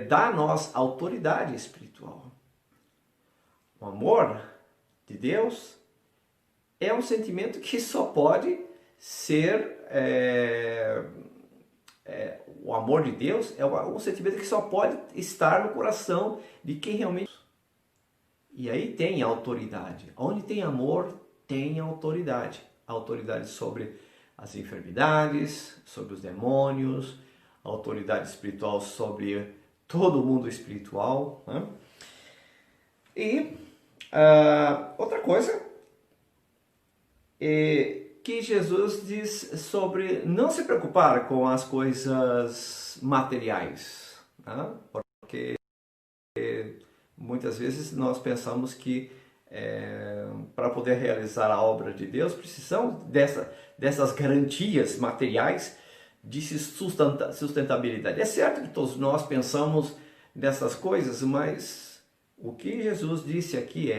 dá a nós autoridade espiritual. O amor de Deus é um sentimento que só pode ser... o amor de Deus é um sentimento que só pode estar no coração de quem realmente... E aí tem autoridade. Onde tem amor, tem autoridade. Autoridade sobre as enfermidades, sobre os demônios, autoridade espiritual sobre todo o mundo espiritual, né? E outra coisa que Jesus diz sobre não se preocupar com as coisas materiais, né? Porque muitas vezes nós pensamos que para poder realizar a obra de Deus precisamos dessas garantias materiais de sustentabilidade. É certo que todos nós pensamos nessas coisas, mas o que Jesus disse aqui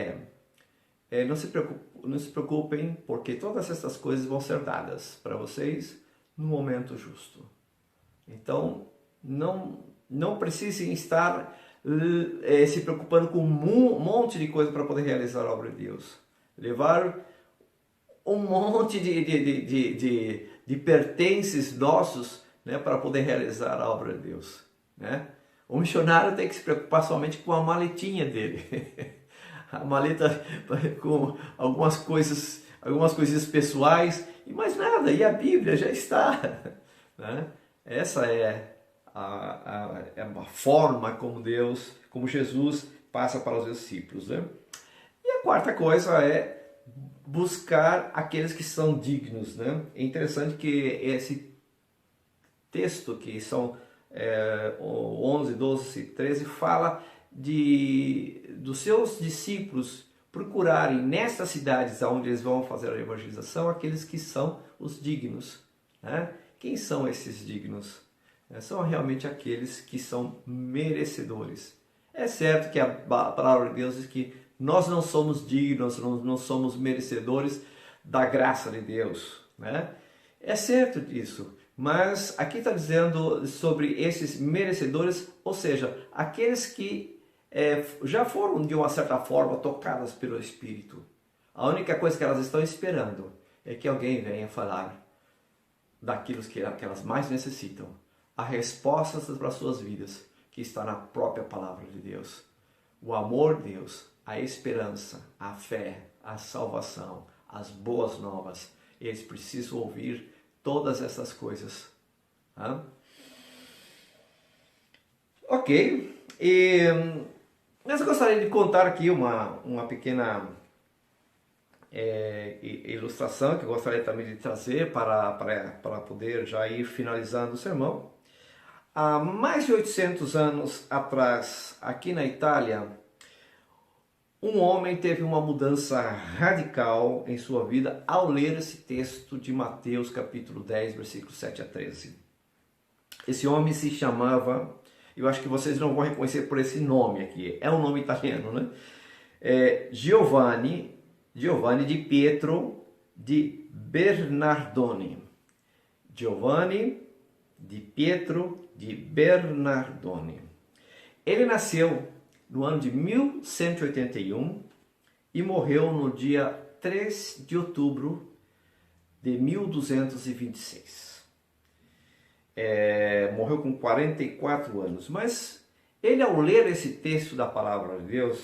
não se preocupem, porque todas essas coisas vão ser dadas para vocês no momento justo. Então, não precisem estar se preocupando com um monte de coisa para poder realizar a obra de Deus. Levar um monte de pertences nossos, né, para poder realizar a obra de Deus, né? O missionário tem que se preocupar somente com a maletinha dele. A maleta com algumas coisinhas pessoais e mais nada, e a Bíblia já está, né? Essa é a forma como Jesus passa para os discípulos, né? E a quarta coisa é buscar aqueles que são dignos, né? É interessante que esse texto, que são 11, 12, 13, fala dos seus discípulos procurarem nessas cidades onde eles vão fazer a evangelização aqueles que são os dignos, né? Quem são esses dignos? São realmente aqueles que são merecedores. É certo que a palavra de Deus diz que nós não somos dignos, não somos merecedores da graça de Deus, né? É certo disso, mas aqui está dizendo sobre esses merecedores, ou seja, aqueles que já foram de uma certa forma tocadas pelo Espírito. A única coisa que elas estão esperando é que alguém venha falar daquilo que elas mais necessitam. A resposta para as suas vidas, que está na própria palavra de Deus. O amor de Deus, a esperança, a fé, a salvação, as boas novas. Eles precisam ouvir todas essas coisas. Tá? Ok. Mas eu gostaria de contar aqui uma pequena ilustração que eu gostaria também de trazer para poder já ir finalizando o sermão. Há mais de 800 anos atrás, aqui na Itália, um homem teve uma mudança radical em sua vida ao ler esse texto de Mateus capítulo 10, versículos 7 a 13. Esse homem se chamava, eu acho que vocês não vão reconhecer por esse nome aqui, é um nome italiano, né? Giovanni di Pietro di Bernardoni. Giovanni di Pietro di Bernardoni. Ele nasceu no ano de 1181 e morreu no dia 3 de outubro de 1226. Morreu com 44 anos, mas ele, ao ler esse texto da palavra de Deus,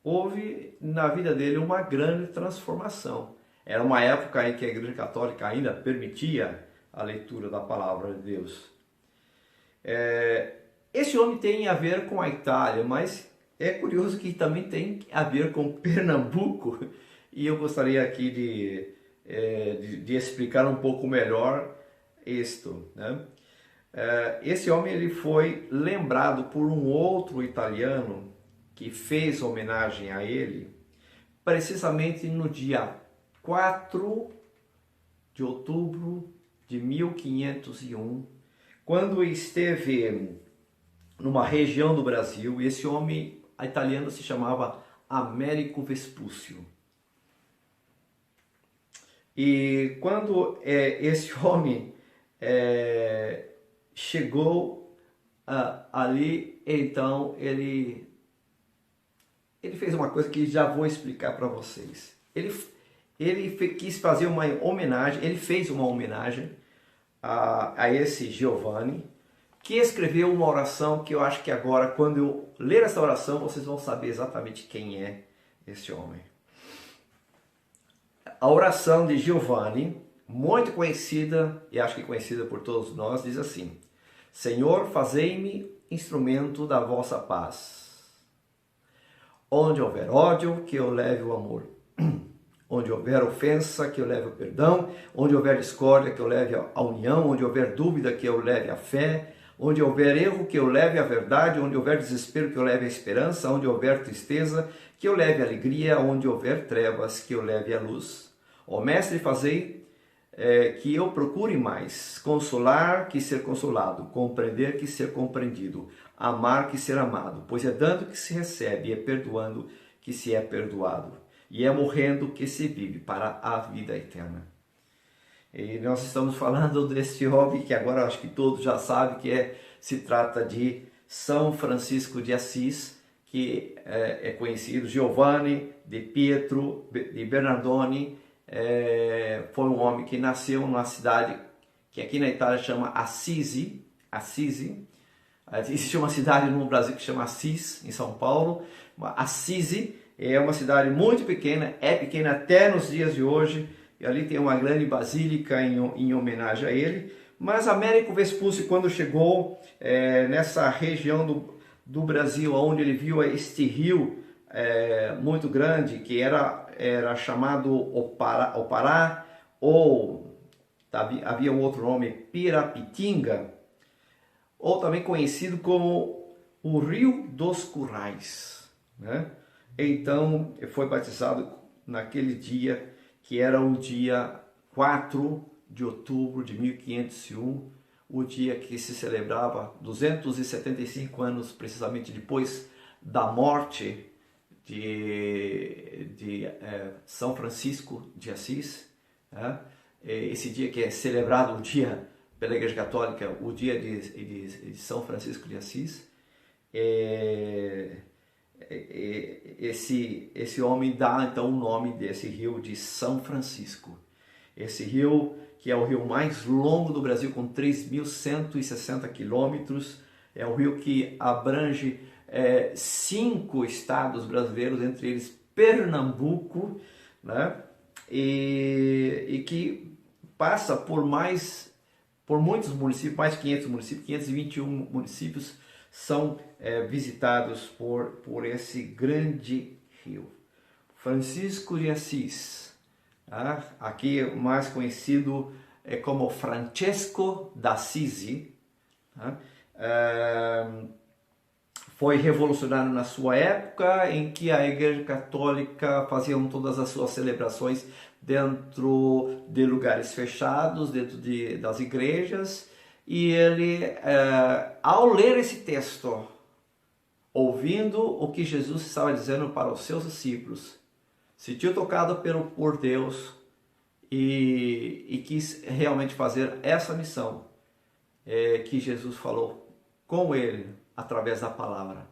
houve na vida dele uma grande transformação. Era uma época em que a Igreja Católica ainda permitia a leitura da palavra de Deus. Esse homem tem a ver com a Itália, mas é curioso que também tem a ver com Pernambuco, e eu gostaria aqui de explicar um pouco melhor isto, né? Esse homem ele foi lembrado por um outro italiano que fez homenagem a ele, precisamente no dia 4 de outubro de 1501, quando esteve numa região do Brasil. Esse homem italiano se chamava Américo Vespúcio. E quando esse homem chegou ali, então ele fez uma coisa que já vou explicar para vocês. Ele quis fazer uma homenagem, ele fez uma homenagem a esse Giovanni, que escreveu uma oração que eu acho que agora, quando eu ler essa oração, vocês vão saber exatamente quem é esse homem. A oração de Giovanni, muito conhecida, e acho que conhecida por todos nós, diz assim: Senhor, fazei-me instrumento da vossa paz. Onde houver ódio, que eu leve o amor. Onde houver ofensa, que eu leve o perdão. Onde houver discórdia, que eu leve a união. Onde houver dúvida, que eu leve a fé. Onde houver erro, que eu leve a verdade. Onde houver desespero, que eu leve a esperança. Onde houver tristeza, que eu leve a alegria. Onde houver trevas, que eu leve a luz. Ó Mestre, fazei que eu procure mais consolar que ser consolado, compreender que ser compreendido, amar que ser amado, pois é dando que se recebe, é perdoando que se é perdoado, e é morrendo que se vive para a vida eterna. E nós estamos falando desse homem que agora acho que todos já sabem que se trata de São Francisco de Assis, que é conhecido, Giovanni de Pietro de Bernardoni. Foi um homem que nasceu numa cidade que aqui na Itália chama Assisi. Existe uma cidade no Brasil que chama Assis, em São Paulo. Assisi é uma cidade muito pequena, é pequena até nos dias de hoje, e ali tem uma grande basílica em homenagem a ele. Mas Américo Vespúcio, quando chegou nessa região do Brasil, onde ele viu este rio muito grande, que era chamado Opará, ou havia um outro nome, Pirapitinga, ou também conhecido como o Rio dos Currais, né? Então foi batizado naquele dia, que era o dia 4 de outubro de 1501, o dia que se celebrava 275 anos precisamente depois da morte de São Francisco de Assis, né? Esse dia que é celebrado o dia pela Igreja Católica, o dia de São Francisco de Assis. Esse homem dá então o nome desse rio de São Francisco. Esse rio que é o rio mais longo do Brasil, com 3.160 quilômetros, é um rio que abrange 5 estados brasileiros, entre eles Pernambuco, né? E que passa por muitos municípios, mais de 500 municípios, 521 municípios são visitados por esse grande rio. Francisco de Assis, aqui mais conhecido como Francesco d'Assisi, foi revolucionário na sua época, em que a Igreja Católica fazia todas as suas celebrações dentro de lugares fechados, dentro das igrejas, e ele, ao ler esse texto, ouvindo o que Jesus estava dizendo para os seus discípulos, se sentiu tocado por Deus e quis realmente fazer essa missão que Jesus falou com ele através da palavra.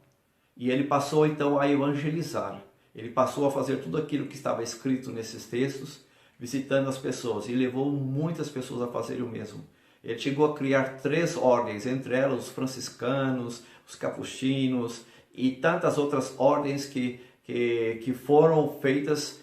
E ele passou então a evangelizar. Ele passou a fazer tudo aquilo que estava escrito nesses textos, visitando as pessoas, e levou muitas pessoas a fazerem o mesmo. Ele chegou a criar 3 ordens, entre elas os franciscanos, os capuchinos e tantas outras ordens que foram feitas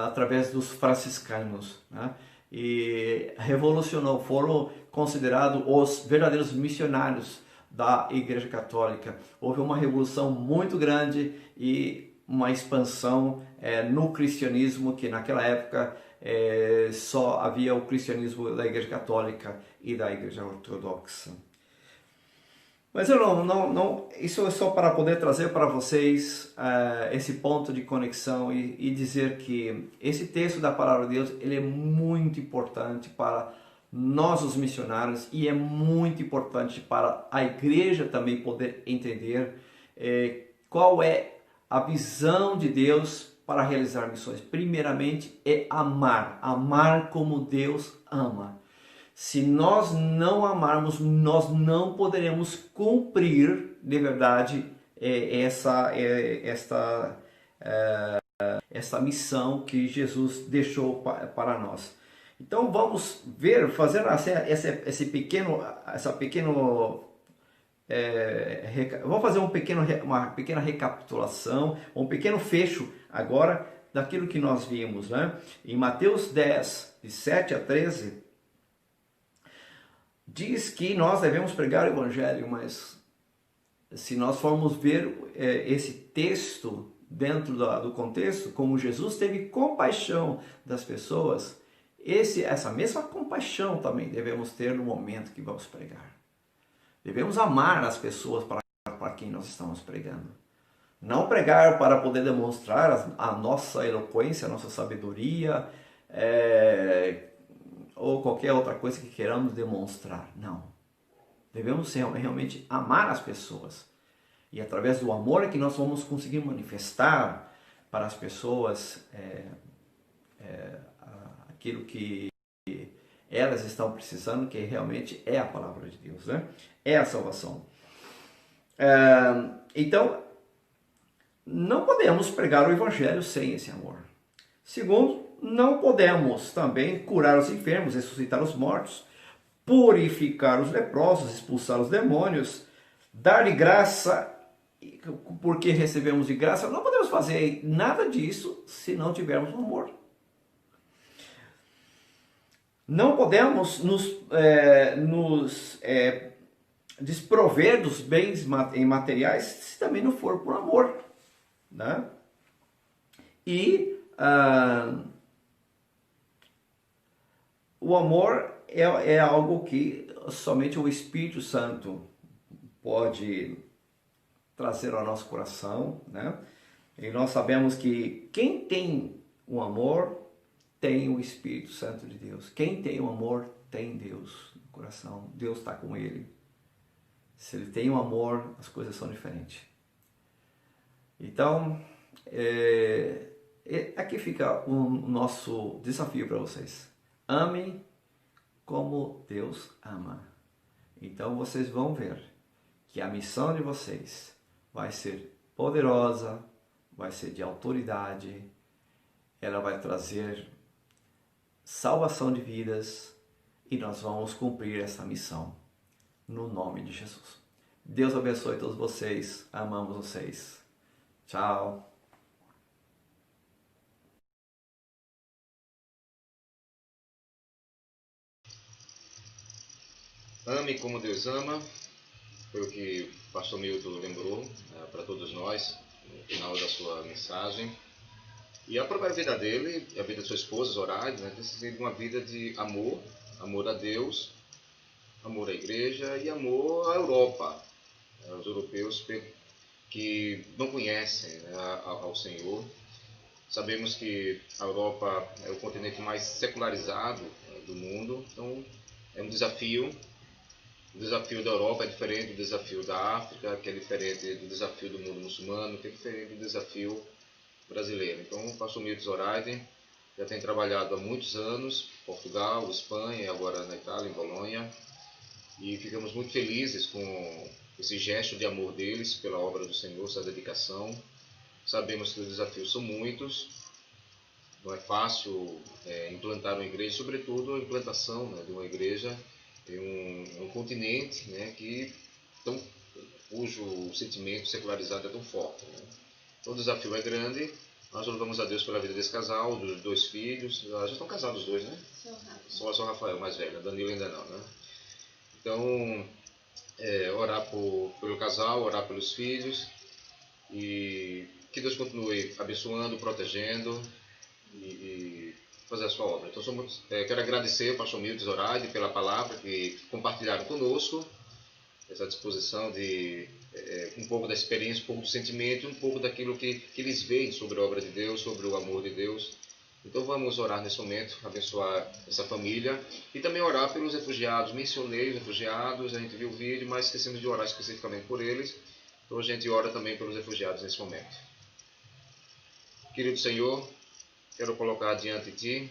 através dos franciscanos, né? E revolucionou, foram considerados os verdadeiros missionários da Igreja Católica. Houve uma revolução muito grande e uma expansão no cristianismo, que naquela época só havia o cristianismo da Igreja Católica e da Igreja Ortodoxa. Mas eu isso é só para poder trazer para vocês esse ponto de conexão e dizer que esse texto da Palavra de Deus, ele é muito importante para nós os missionários, e é muito importante para a igreja também poder entender qual é a visão de Deus para realizar missões. Primeiramente é amar como Deus ama. Se nós não amarmos, nós não poderemos cumprir de verdade essa missão que Jesus deixou para nós. Então vamos ver, fazer vamos fazer uma pequena recapitulação, um pequeno fecho agora daquilo que nós vimos, né? Em Mateus 10, de 7 a 13, diz que nós devemos pregar o Evangelho, mas se nós formos ver esse texto dentro do contexto, como Jesus teve compaixão das pessoas, essa mesma compaixão também devemos ter no momento que vamos pregar. Devemos amar as pessoas para quem nós estamos pregando. Não pregar para poder demonstrar a nossa eloquência, a nossa sabedoria, ou qualquer outra coisa que queiramos demonstrar. Não. Devemos realmente amar as pessoas. E através do amor é que nós vamos conseguir manifestar para as pessoas aquilo que elas estão precisando, que realmente é a palavra de Deus, né? É a salvação. Então, não podemos pregar o Evangelho sem esse amor. Segundo, não podemos também curar os enfermos, ressuscitar os mortos, purificar os leprosos, expulsar os demônios, dar de graça, porque recebemos de graça. Não podemos fazer nada disso se não tivermos amor. Não podemos nos desprover dos bens materiais se também não for por amor, né? E o amor é algo que somente o Espírito Santo pode trazer ao nosso coração, né? E nós sabemos que quem tem o amor tem o Espírito Santo de Deus. Quem tem o amor tem Deus no coração. Deus está com ele. Se ele tem o amor, as coisas são diferentes. Então, aqui fica o nosso desafio para vocês. Amem como Deus ama. Então vocês vão ver que a missão de vocês vai ser poderosa, vai ser de autoridade, ela vai trazer salvação de vidas e nós vamos cumprir essa missão no nome de Jesus. Deus abençoe todos vocês, amamos vocês. Tchau. Ame como Deus ama, foi o que o pastor Milton lembrou para todos nós no final da sua mensagem. E a própria vida dele, a vida de sua esposa, Zoraide, tem sido uma vida de amor, amor a Deus, amor à igreja e amor à Europa, aos europeus que não conhecem ao Senhor. Sabemos que a Europa é o continente mais secularizado do mundo, então é um desafio. O desafio da Europa é diferente do desafio da África, que é diferente do desafio do mundo muçulmano, que é diferente do desafio brasileiro. Então, o pastor Milton Zoraide já tem trabalhado há muitos anos, Portugal, Espanha e agora na Itália, em Bolonha. E ficamos muito felizes com esse gesto de amor deles pela obra do Senhor, essa dedicação. Sabemos que os desafios são muitos, não é fácil implantar uma igreja, sobretudo a implantação, né, de uma igreja em um continente, né, cujo sentimento secularizado é tão forte. Né? Então o desafio é grande. Nós louvamos a Deus pela vida desse casal, dos 2 filhos. Já estão casados os 2, né? Só o Rafael, mais velho. A Danilo ainda não, né? Então, orar pelo casal, orar pelos filhos. E que Deus continue abençoando, protegendo e fazer a sua obra. Então, quero agradecer ao pastor Milton Zoraide pela palavra que compartilharam conosco. Essa disposição de um pouco da experiência, um pouco do sentimento, um pouco daquilo que eles veem sobre a obra de Deus, sobre o amor de Deus. Então vamos orar nesse momento, abençoar essa família e também orar pelos refugiados. Mencionei os refugiados, a gente viu o vídeo, mas esquecemos de orar especificamente por eles. Então a gente ora também pelos refugiados nesse momento. Querido Senhor, quero colocar diante de Ti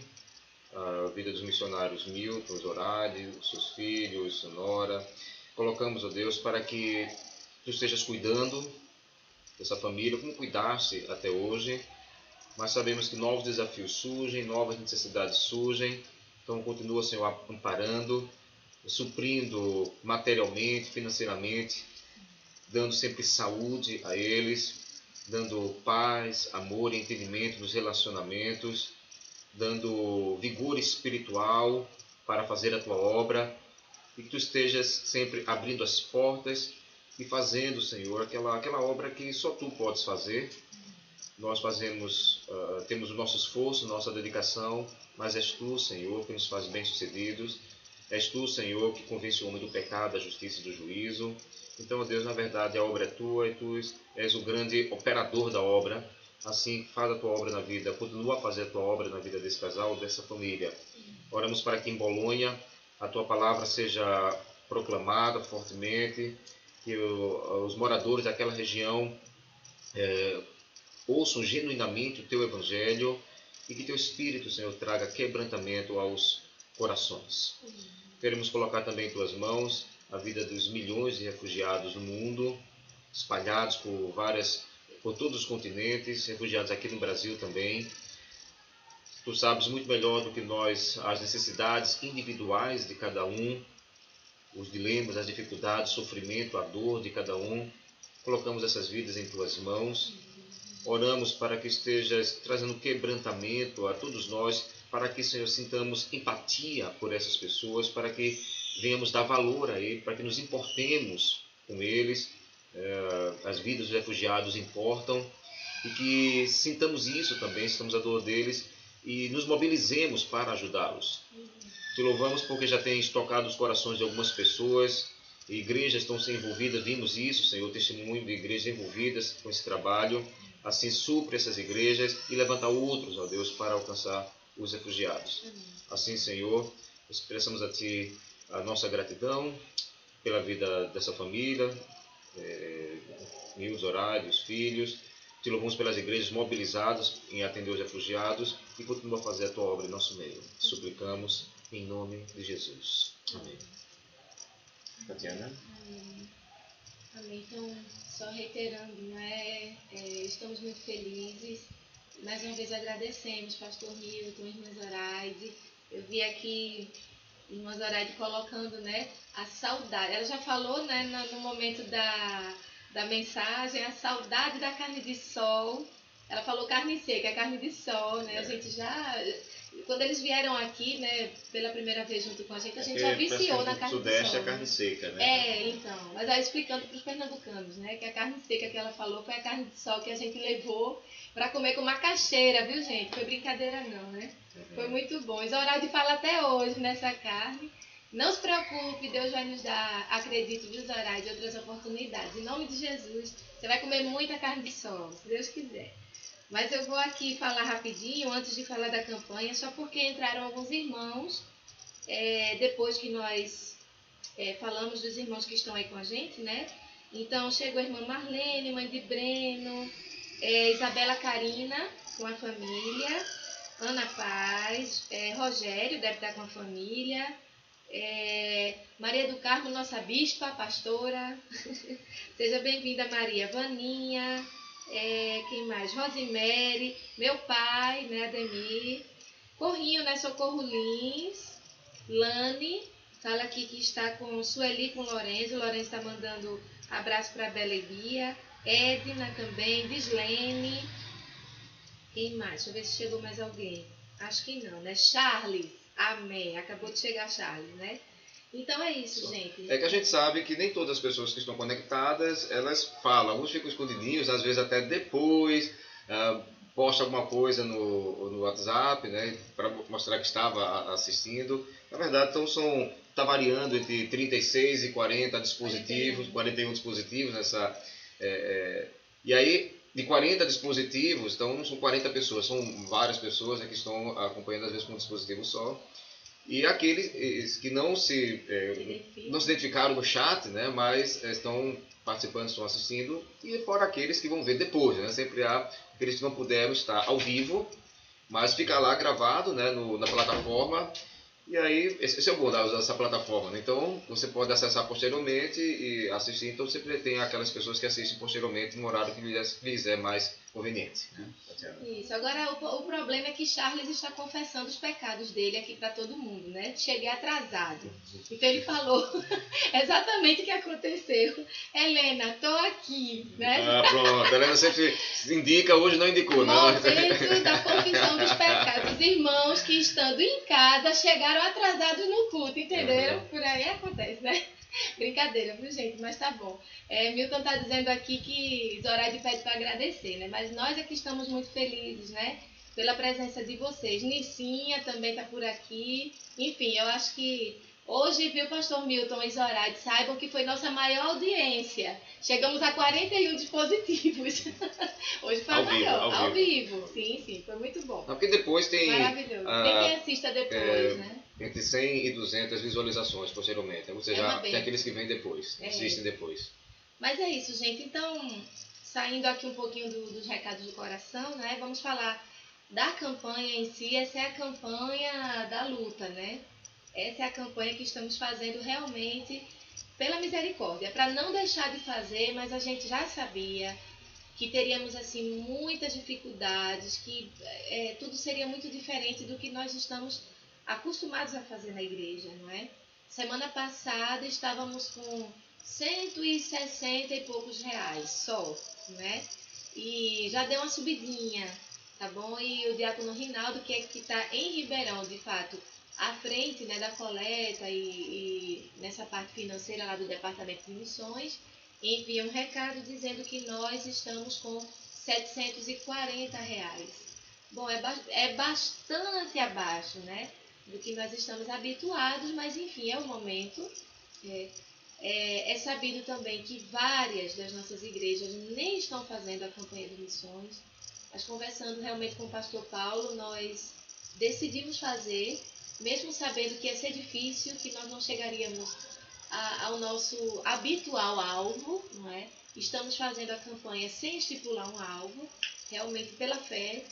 a vida dos missionários Milton, Zoraide, os seus filhos, Sonora. Colocamos, ó Deus, para que Tu estejas cuidando dessa família, como cuidaste até hoje, mas sabemos que novos desafios surgem, novas necessidades surgem, então continua, Senhor, amparando, suprindo materialmente, financeiramente, dando sempre saúde a eles, dando paz, amor e entendimento nos relacionamentos, dando vigor espiritual para fazer a Tua obra, e que Tu estejas sempre abrindo as portas e fazendo, Senhor, aquela obra que só Tu podes fazer. Nós temos o nosso esforço, nossa dedicação, mas és Tu, Senhor, que nos faz bem-sucedidos. És Tu, Senhor, que convence o homem do pecado, da justiça e do juízo. Então, ó Deus, na verdade, a obra é Tua e Tu és o grande operador da obra. Assim, faz a Tua obra na vida, continua a fazer a Tua obra na vida desse casal, dessa família. Oramos para que em Bolonha a Tua palavra seja proclamada fortemente, que os moradores daquela região ouçam genuinamente o Teu Evangelho e que Teu Espírito, Senhor, traga quebrantamento aos corações. Queremos colocar também em Tuas mãos a vida dos milhões de refugiados no mundo, espalhados por todos os continentes, refugiados aqui no Brasil também. Tu sabes muito melhor do que nós as necessidades individuais de cada um, os dilemas, as dificuldades, o sofrimento, a dor de cada um. Colocamos essas vidas em Tuas mãos. Oramos para que estejas trazendo quebrantamento a todos nós, para que, Senhor, sintamos empatia por essas pessoas, para que venhamos dar valor a eles, para que nos importemos com eles. As vidas dos refugiados importam e que sintamos isso também, sintamos a dor deles e nos mobilizemos para ajudá-los. Te louvamos porque já tens tocado os corações de algumas pessoas, igrejas estão sendo envolvidas, vimos isso, Senhor, testemunho de igrejas envolvidas com esse trabalho. Assim, supre essas igrejas e levanta outros, ó Deus, para alcançar os refugiados. Assim, Senhor, expressamos a Ti a nossa gratidão pela vida dessa família, os horários, filhos. Te louvamos pelas igrejas mobilizadas em atender os refugiados e continua a fazer a Tua obra em nosso meio. Suplicamos em nome de Jesus. Amém. Tatiana? Amém. Então, só reiterando, né? Estamos muito felizes. Mais uma vez agradecemos, Pastor Milton, Irmã Zoraide. Eu vi aqui Irmã Zoraide colocando, né, a saudade. Ela já falou, né, no momento da mensagem, a saudade da carne de sol. Ela falou carne seca, carne de sol, né? A gente já... Quando eles vieram aqui, né, pela primeira vez junto com a gente já viciou na carne de sol. Sudeste é carne seca, né? Então. Mas aí explicando para os pernambucanos, né, que a carne seca que ela falou foi a carne de sol que a gente levou para comer com macaxeira, viu, gente? Foi brincadeira não, né? Foi muito bom. E Zoraide fala até hoje nessa carne. Não se preocupe, Deus vai nos dar, acredito, viu, Zoraide, outras oportunidades. Em nome de Jesus, você vai comer muita carne de sol, se Deus quiser. Mas eu vou aqui falar rapidinho, antes de falar da campanha, só porque entraram alguns irmãos, depois que nós falamos dos irmãos que estão aí com a gente, né? Então, chegou a irmã Marlene, mãe de Breno, Isabela Carina, com a família, Ana Paz, Rogério, deve estar com a família, Maria do Carmo, nossa bispa, pastora, seja bem-vinda Maria, Vaninha, quem mais? Rosemary, meu pai, né, Ademir, Corrinho, né, Socorro Lins, Lani, fala aqui que está com Sueli, com Lourenço está mandando abraço para a Bela e Bia, Edna também, Vislene, quem mais? Deixa eu ver se chegou mais alguém, acho que não, né, Charles, amém, acabou de chegar Charles, né? Então é isso, gente. É que a gente sabe que nem todas as pessoas que estão conectadas, elas falam, alguns ficam escondidinhos, às vezes até depois, posta alguma coisa no WhatsApp, né, para mostrar que estava assistindo. Na verdade, então está variando entre 36 e 40 dispositivos, 41 dispositivos nessa... e aí, de 40 dispositivos, então não são 40 pessoas, são várias pessoas, né, que estão acompanhando às vezes com um dispositivo só. E aqueles que não se identificaram no chat, né, mas estão participando, estão assistindo, e fora aqueles que vão ver depois, né, sempre há aqueles que não puderam estar ao vivo, mas fica lá gravado, né, na plataforma, e aí esse é o bom de usar essa plataforma, né? Então você pode acessar posteriormente e assistir, então sempre tem aquelas pessoas que assistem posteriormente no horário que lhes é mais conveniente, né? Isso, agora o problema é que Charles está confessando os pecados dele aqui para todo mundo, né? Cheguei atrasado. Então ele falou exatamente o que aconteceu. Helena, tô aqui, né? Pronto, a Helena sempre indica, hoje não indicou, não. Momento da confissão dos pecados. Os irmãos que estando em casa chegaram atrasados no culto, entenderam? Por aí acontece, né? Brincadeira, viu, gente? Mas tá bom. Milton tá dizendo aqui que Zoraide pede para agradecer, né? Mas nós aqui estamos muito felizes, né? Pela presença de vocês. Nicinha também tá por aqui. Enfim, eu acho que hoje, viu, pastor Milton e Zoraide, saibam que foi nossa maior audiência. Chegamos a 41 dispositivos. Hoje foi ao vivo. Sim, foi muito bom. Não, porque depois tem... Maravilhoso. Tem quem assista depois, né? Entre 100 e 200 visualizações posteriormente. Ou seja, tem aqueles que vêm depois, assistem depois. Mas é isso, gente. Então, saindo aqui um pouquinho dos recados do coração, né? Vamos falar da campanha em si. Essa é a campanha da luta, né? Essa é a campanha que estamos fazendo realmente pela misericórdia. Para não deixar de fazer, mas a gente já sabia que teríamos assim muitas dificuldades, que tudo seria muito diferente do que nós estamos acostumados a fazer na igreja, não é? Semana passada estávamos com 160 e poucos reais só, né? E já deu uma subidinha, tá bom? E o diácono Rinaldo, que está em Ribeirão, de fato, à frente, né, da coleta e nessa parte financeira lá do Departamento de Missões, envia um recado dizendo que nós estamos com 740 reais. Bom, é bastante abaixo, né, do que nós estamos habituados, mas enfim, é o momento. É sabido também que várias das nossas igrejas nem estão fazendo a campanha de missões, mas conversando realmente com o pastor Paulo, nós decidimos fazer, mesmo sabendo que ia ser difícil, que nós não chegaríamos ao nosso habitual alvo, não é? Estamos fazendo a campanha sem estipular um alvo, realmente pela fé,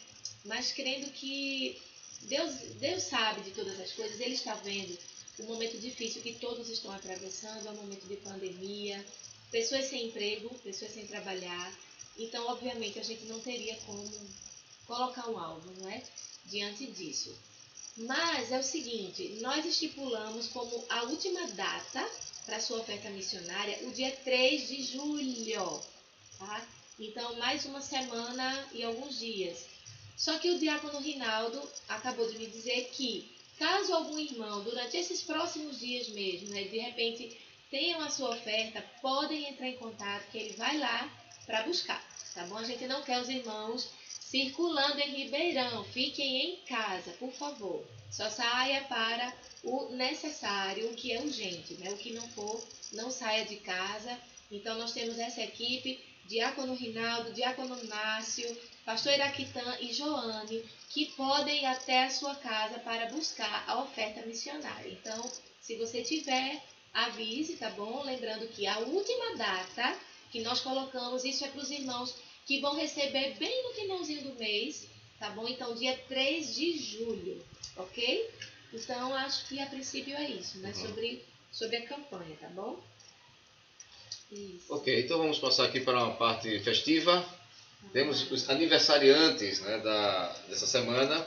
mas crendo que Deus sabe de todas as coisas, Ele está vendo o momento difícil que todos estão atravessando, é um momento de pandemia, pessoas sem emprego, pessoas sem trabalhar. Então, obviamente, a gente não teria como colocar um alvo, não é? Diante disso. Mas é o seguinte, nós estipulamos como a última data para a sua oferta missionária o dia 3 de julho, tá? Então, mais uma semana e alguns dias. Só que o diácono Rinaldo acabou de me dizer que, caso algum irmão, durante esses próximos dias mesmo, né, de repente tenham a sua oferta, podem entrar em contato, que ele vai lá para buscar, tá bom? A gente não quer os irmãos circulando em Ribeirão, fiquem em casa, por favor. Só saia para o necessário, o que é urgente, né? O que não for, não saia de casa. Então, nós temos essa equipe, diácono Rinaldo, diácono Márcio, pastor Iraquitã e Joane, que podem ir até a sua casa para buscar a oferta missionária. Então, se você tiver, avise, tá bom? Lembrando que a última data que nós colocamos, isso é para os irmãos que vão receber bem no finalzinho do mês, tá bom? Então, dia 3 de julho, ok? Então, acho que a princípio é isso, né? Sobre a campanha, tá bom? Isso. Ok, então vamos passar aqui para uma parte festiva. Temos os aniversariantes, né, dessa semana.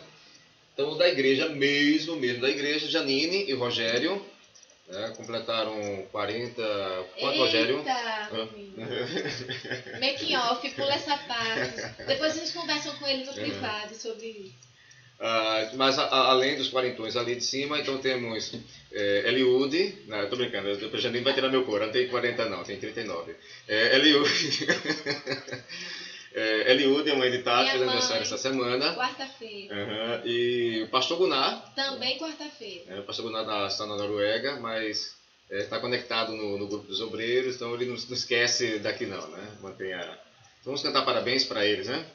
Então, da igreja mesmo da igreja, Janine e Rogério, né, completaram 40... Quanto, Rogério? Making off, pula essa parte. Depois vocês conversam com ele no privado sobre isso. Mas além dos quarentões ali de cima, então temos Eliude, não, eu tô brincando, depois Janine vai tirar meu couro, não tem 40 não, tem 39. Eliude, Eliude é mãe de Tati, fez aniversário essa semana. Quarta-feira. E o pastor Gunnar. Também quarta-feira. O pastor Gunnar está na Noruega, mas está conectado no grupo dos obreiros, então ele não esquece daqui não, né? Mantenha. Vamos cantar parabéns para eles, né?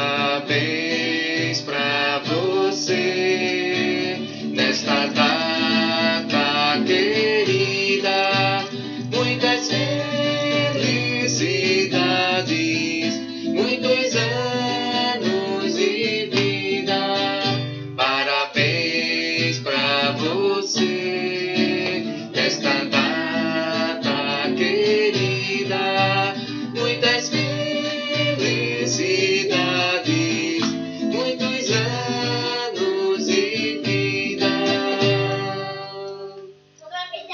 Parabéns pra você nesta data querida, muitas felicidades, muitos anos de vida. Parabéns pra você nesta data querida, muitas felicidades, muitos anos de vida. Amém.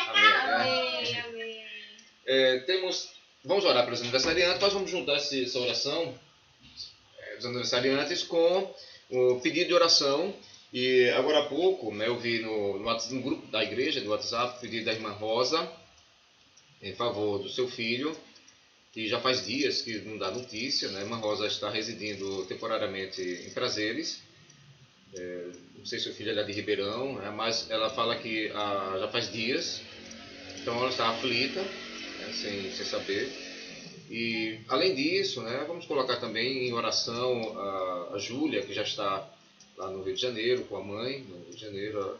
Vamos orar pelos aniversariantes. Nós vamos juntar essa oração dos aniversariantes com o pedido de oração. E agora há pouco, né, eu vi no grupo da igreja, do WhatsApp, o pedido da irmã Rosa em favor do seu filho, que já faz dias que não dá notícia, né? A irmã Rosa está residindo temporariamente em Prazeres. Não sei se o filho é de Ribeirão, mas ela fala que já faz dias, então ela está aflita, né, sem saber. E além disso, né, vamos colocar também em oração a Júlia, que já está lá no Rio de Janeiro, com a mãe, no Rio de Janeiro,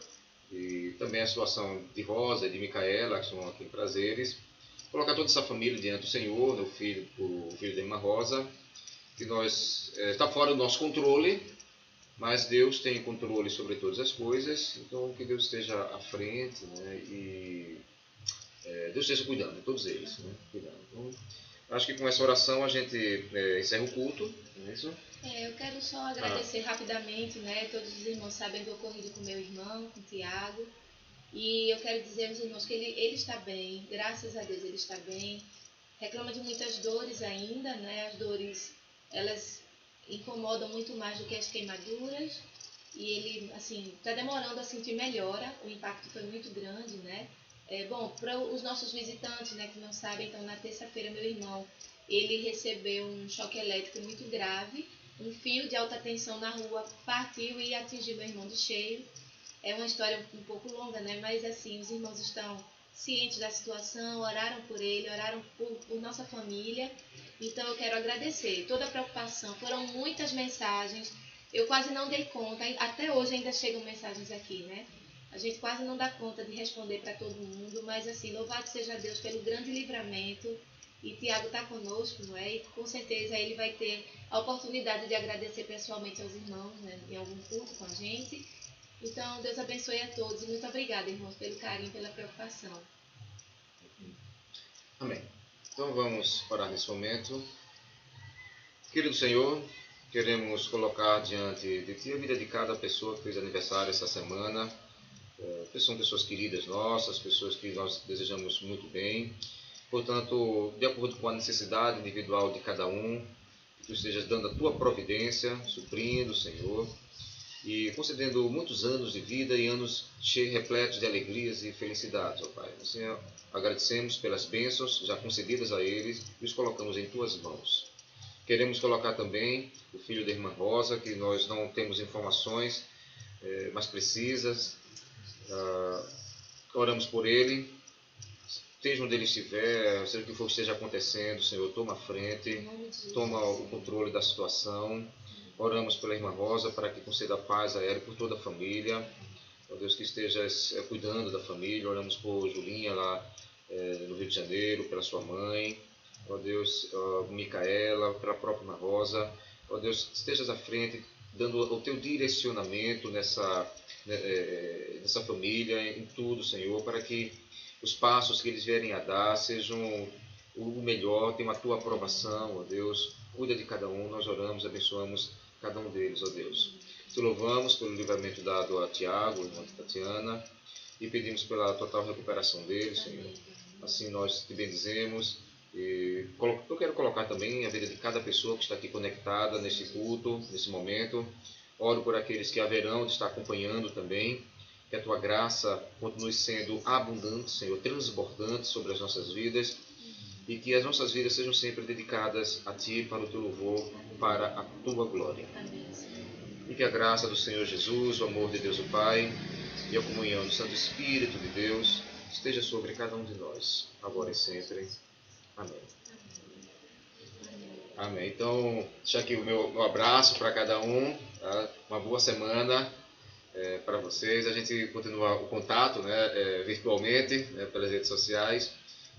e também a situação de Rosa e de Micaela, que estão aqui em Prazeres. Colocar toda essa família diante do Senhor, o filho da irmã Rosa, que está fora do nosso controle, mas Deus tem controle sobre todas as coisas, então que Deus esteja à frente, né, e Deus esteja cuidando de todos eles, né, cuidando. Então, acho que com essa oração a gente encerra o culto, não é isso? Eu quero só agradecer rapidamente, né? Todos os irmãos sabem do ocorrido com meu irmão, com o Tiago. E eu quero dizer aos irmãos que ele está bem, graças a Deus ele está bem. Reclama de muitas dores ainda, né? As dores, elas incomodam muito mais do que as queimaduras. E ele, assim, está demorando a sentir melhora, o impacto foi muito grande, né? Bom, para os nossos visitantes, né, que não sabem, então na terça-feira meu irmão, ele recebeu um choque elétrico muito grave, um fio de alta tensão na rua partiu e atingiu meu irmão de cheio. É uma história um pouco longa, né, mas assim, os irmãos estão cientes da situação, oraram por ele, oraram por nossa família, então eu quero agradecer toda a preocupação, foram muitas mensagens, eu quase não dei conta, até hoje ainda chegam mensagens aqui, né? A gente quase não dá conta de responder para todo mundo, mas assim, louvado seja Deus pelo grande livramento. E Tiago está conosco, não é? E com certeza ele vai ter a oportunidade de agradecer pessoalmente aos irmãos, né, em algum culto com a gente. Então, Deus abençoe a todos. E muito obrigada, irmãos, pelo carinho, pela preocupação. Amém. Então vamos orar nesse momento. Querido Senhor, queremos colocar diante de Ti a vida de cada pessoa que fez aniversário essa semana. São pessoas queridas nossas, pessoas que nós desejamos muito bem. Portanto, de acordo com a necessidade individual de cada um, que Tu estejas dando a Tua providência, suprindo, Senhor, e concedendo muitos anos de vida e anos repletos de alegrias e felicidades, ó Pai. Senhor, agradecemos pelas bênçãos já concedidas a eles e os colocamos em Tuas mãos. Queremos colocar também o filho da irmã Rosa, que nós não temos informações mais precisas. Oramos por ele, esteja onde ele estiver, seja o que for que esteja acontecendo, Senhor, toma a frente, toma o controle da situação. Oramos pela irmã Rosa para que conceda paz a ela e por toda a família. Ó Deus, que esteja cuidando da família. Oramos por Julinha lá no Rio de Janeiro, pela sua mãe. ó Deus, Micaela, pela própria Ana Rosa, ó Deus, estejas à frente, dando o teu direcionamento nessa família, em tudo, Senhor, para que os passos que eles vierem a dar sejam o melhor, tenham a tua aprovação, ó Deus. Cuida de cada um, nós oramos, abençoamos cada um deles, ó Deus. Te louvamos pelo livramento dado a Tiago, irmã Tatiana, e pedimos pela total recuperação deles, Senhor. Assim nós te bendizemos. E eu quero colocar também a vida de cada pessoa que está aqui conectada nesse culto, nesse momento. Oro por aqueles que haverão de estar acompanhando também. Que a tua graça continue sendo abundante, Senhor, transbordante sobre as nossas vidas. E que as nossas vidas sejam sempre dedicadas a Ti, para o Teu louvor, para a Tua glória. E que a graça do Senhor Jesus, o amor de Deus o Pai e a comunhão do Santo Espírito de Deus esteja sobre cada um de nós, agora e sempre. Amém. Amém. Então, deixa aqui o meu abraço para cada um. Tá? Uma boa semana para vocês. A gente continua o contato, né, virtualmente, né, pelas redes sociais.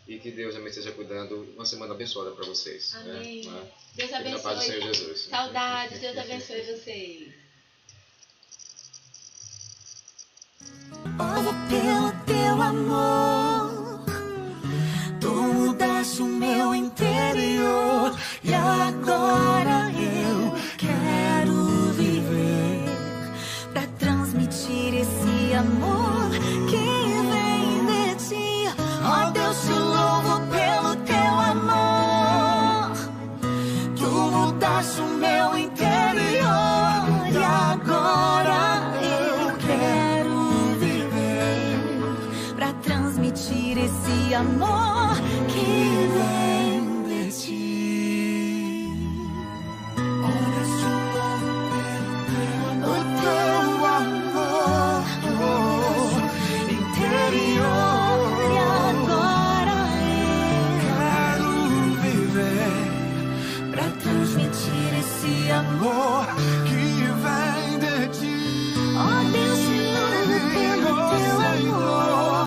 E que Deus também esteja cuidando. Uma semana abençoada para vocês. Amém. Né? Deus abençoe. Na paz do Senhor Jesus. Saudades. Deus abençoe vocês. Pelo teu amor, tu mudaste o meu interior. E agora eu quero viver pra transmitir esse amor que vem de ti. Ó Deus, te louvo pelo teu amor. Tu mudaste o meu interior. E agora eu quero viver pra transmitir esse amor que vem